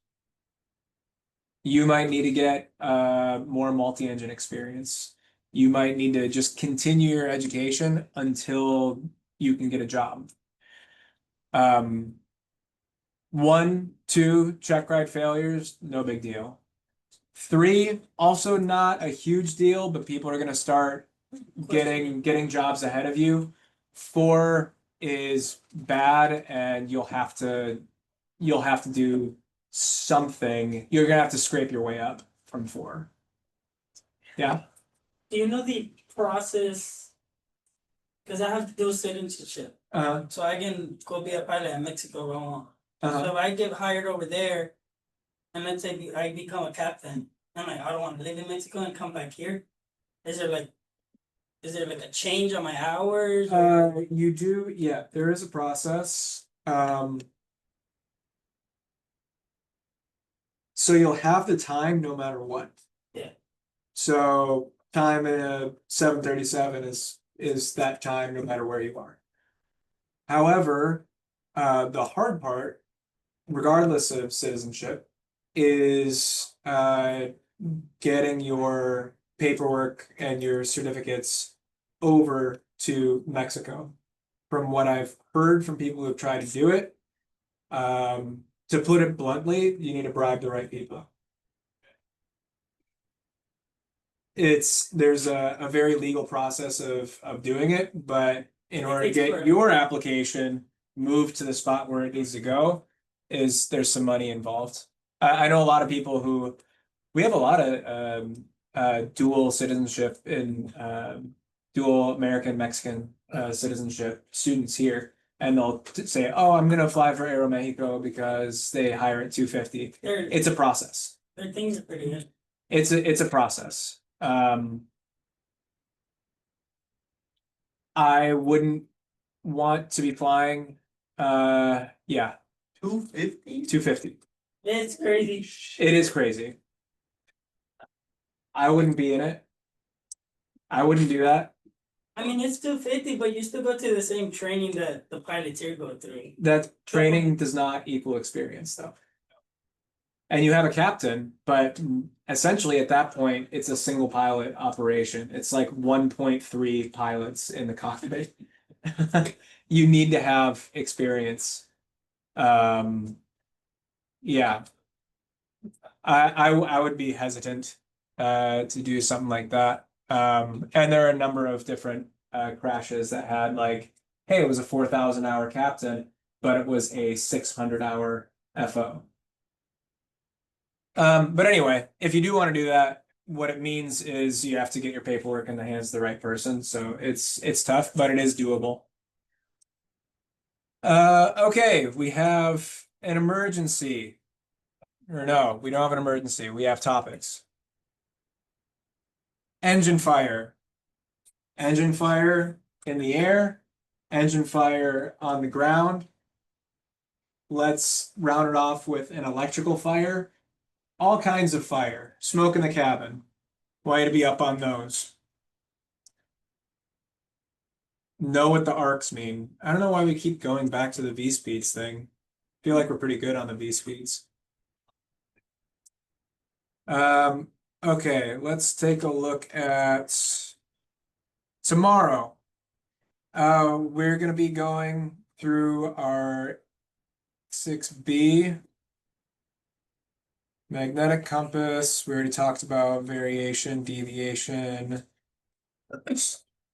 You might need to get more multi-engine experience. You might need to just continue your education until you can get a job. 1, 2 check ride failures, no big deal. 3, also not a huge deal, but people are going to start getting jobs ahead of you. 4 is bad, and you'll have to do something. You're gonna have to scrape your way up from 4. Yeah. Do you know the process? Because I have dual citizenship, so I can go be a pilot in Mexico if I want. So if I get hired over there, and let's say I become a captain, I'm like, I don't want to live in Mexico and come back here. Is there like a change on my hours? You do, yeah, there is a process. So you'll have the time no matter what. Yeah. So time in a 737 is that time no matter where you are. However, the hard part, regardless of citizenship, is getting your paperwork and your certificates over to Mexico. From what I've heard from people who've tried to do it, to put it bluntly, you need to bribe the right people. There's a very legal process of doing it, but in order to get your application moved to the spot where it needs to go, there's some money involved. I know a lot of people who, we have a lot of dual citizenship in dual American Mexican citizenship students here. And they'll say, oh, I'm gonna fly for Aeromexico because they hire at 250. It's a process. Their things are pretty good. It's a process. I wouldn't want to be flying. Yeah, 250? 250. It's crazy. It is crazy. I wouldn't be in it. I wouldn't do that. I mean, it's 250, but you still go to the same training that the pilots here go through. That training does not equal experience, though. And you have a captain, but essentially at that point, it's a single pilot operation. It's like 1.3 pilots in the cockpit. You need to have experience. Yeah. I would be hesitant to do something like that. And there are a number of different crashes that had like, hey, it was a 4,000-hour captain, but it was a 600-hour FO. But anyway, if you do want to do that, what it means is you have to get your paperwork in the hands of the right person. So it's tough, but it is doable. Okay, we have an emergency. Or no, we don't have an emergency. We have topics. Engine fire. Engine fire in the air. Engine fire on the ground. Let's round it off with an electrical fire. All kinds of fire. Smoke in the cabin. Want you to be up on those. Know what the arcs mean. I don't know why we keep going back to the V-speeds thing. I feel like we're pretty good on the V-speeds. Okay, let's take a look at tomorrow. We're gonna be going through our 6B magnetic compass. We already talked about variation, deviation. Da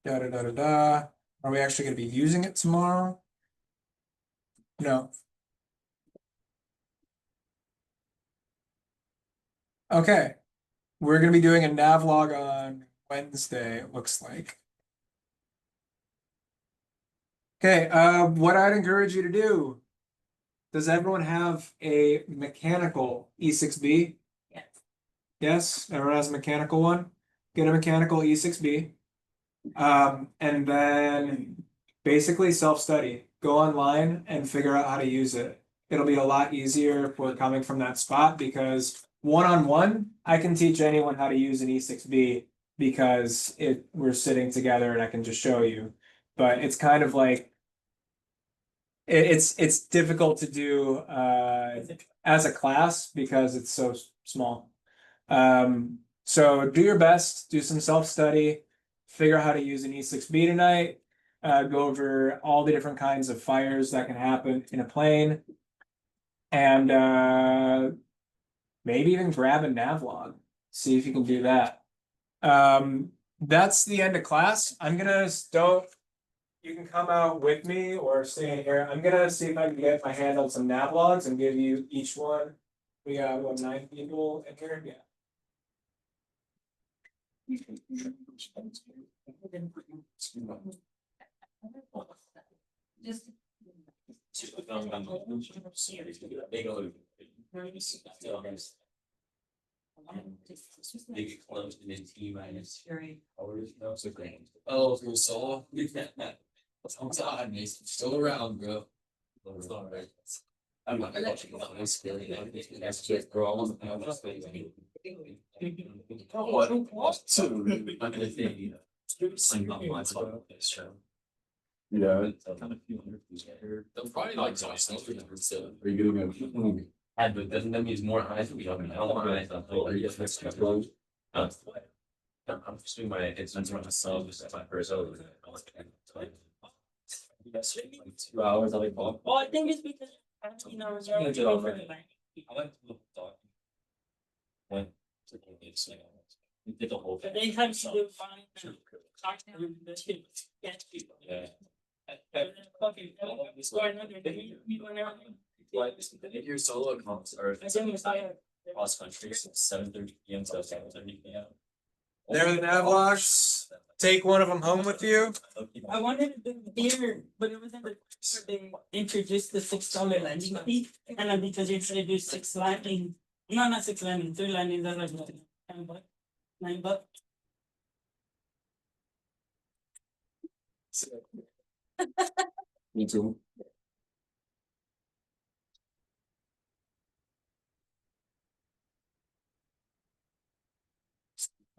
da da da da. Are we actually gonna be using it tomorrow? No. Okay. We're gonna be doing a navlog on Wednesday, it looks like. Okay, what I'd encourage you to do, does everyone have a mechanical E6B? Yes. Yes, everyone has a mechanical one? Get a mechanical E6B. And then basically self-study. Go online and figure out how to use it. It'll be a lot easier if we're coming from that spot because one-on-one, I can teach anyone how to use an E6B because we're sitting together and I can just show you. But it's kind of like it's difficult to do as a class because it's so small. So do your best, do some self-study, figure out how to use an E6B tonight, go over all the different kinds of fires that can happen in a plane, and maybe even grab a navlog, see if you can do that. That's the end of class. You can come out with me or stay in here. I'm gonna see if I can get my hand on some navlogs and give you each one. We got, what, 9 people in here? Yeah. Just. Make it close and then T minus. Oh, for solo? I'm tired, man. Still around, bro. I'm not watching that. I'm scared. That's just bro. I wasn't. I was just thinking. Oh, I don't want to. I'm gonna think. I'm not my spot. Yeah. They'll probably like something else for them. So Are you getting a And but doesn't that mean more eyes? We don't, I don't want eyes on. I'm just doing my, it's on myself, just at my first over. 2 hours, I'll be back. Well, I think it's because, you know, you're Yeah, get off for it. like. I like to look dog. When. We did the whole thing. But they have to do fine. Talk to them, the shit, get people. Yeah. Okay, start another day, we went out. If your solo accounts are I think it's like. Cross country, 7:30 PM to 7:30 PM. They're the Navlogs. Take one of them home with you. I wanted to do here, but it was in the, they introduced the $6 landing fee, and then because you had to do 6 landing, no, not 6 landing, 3 landings, that's like what, $10, $9. Me too.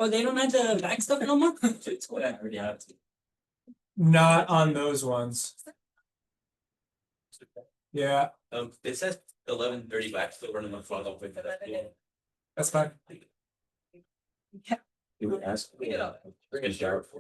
Oh, they don't have the back stuff no more? It's what I already have to. Not on those ones. Yeah, It says 11:30 back, still running my phone up with that. that's fine. You would ask. Bring a shower for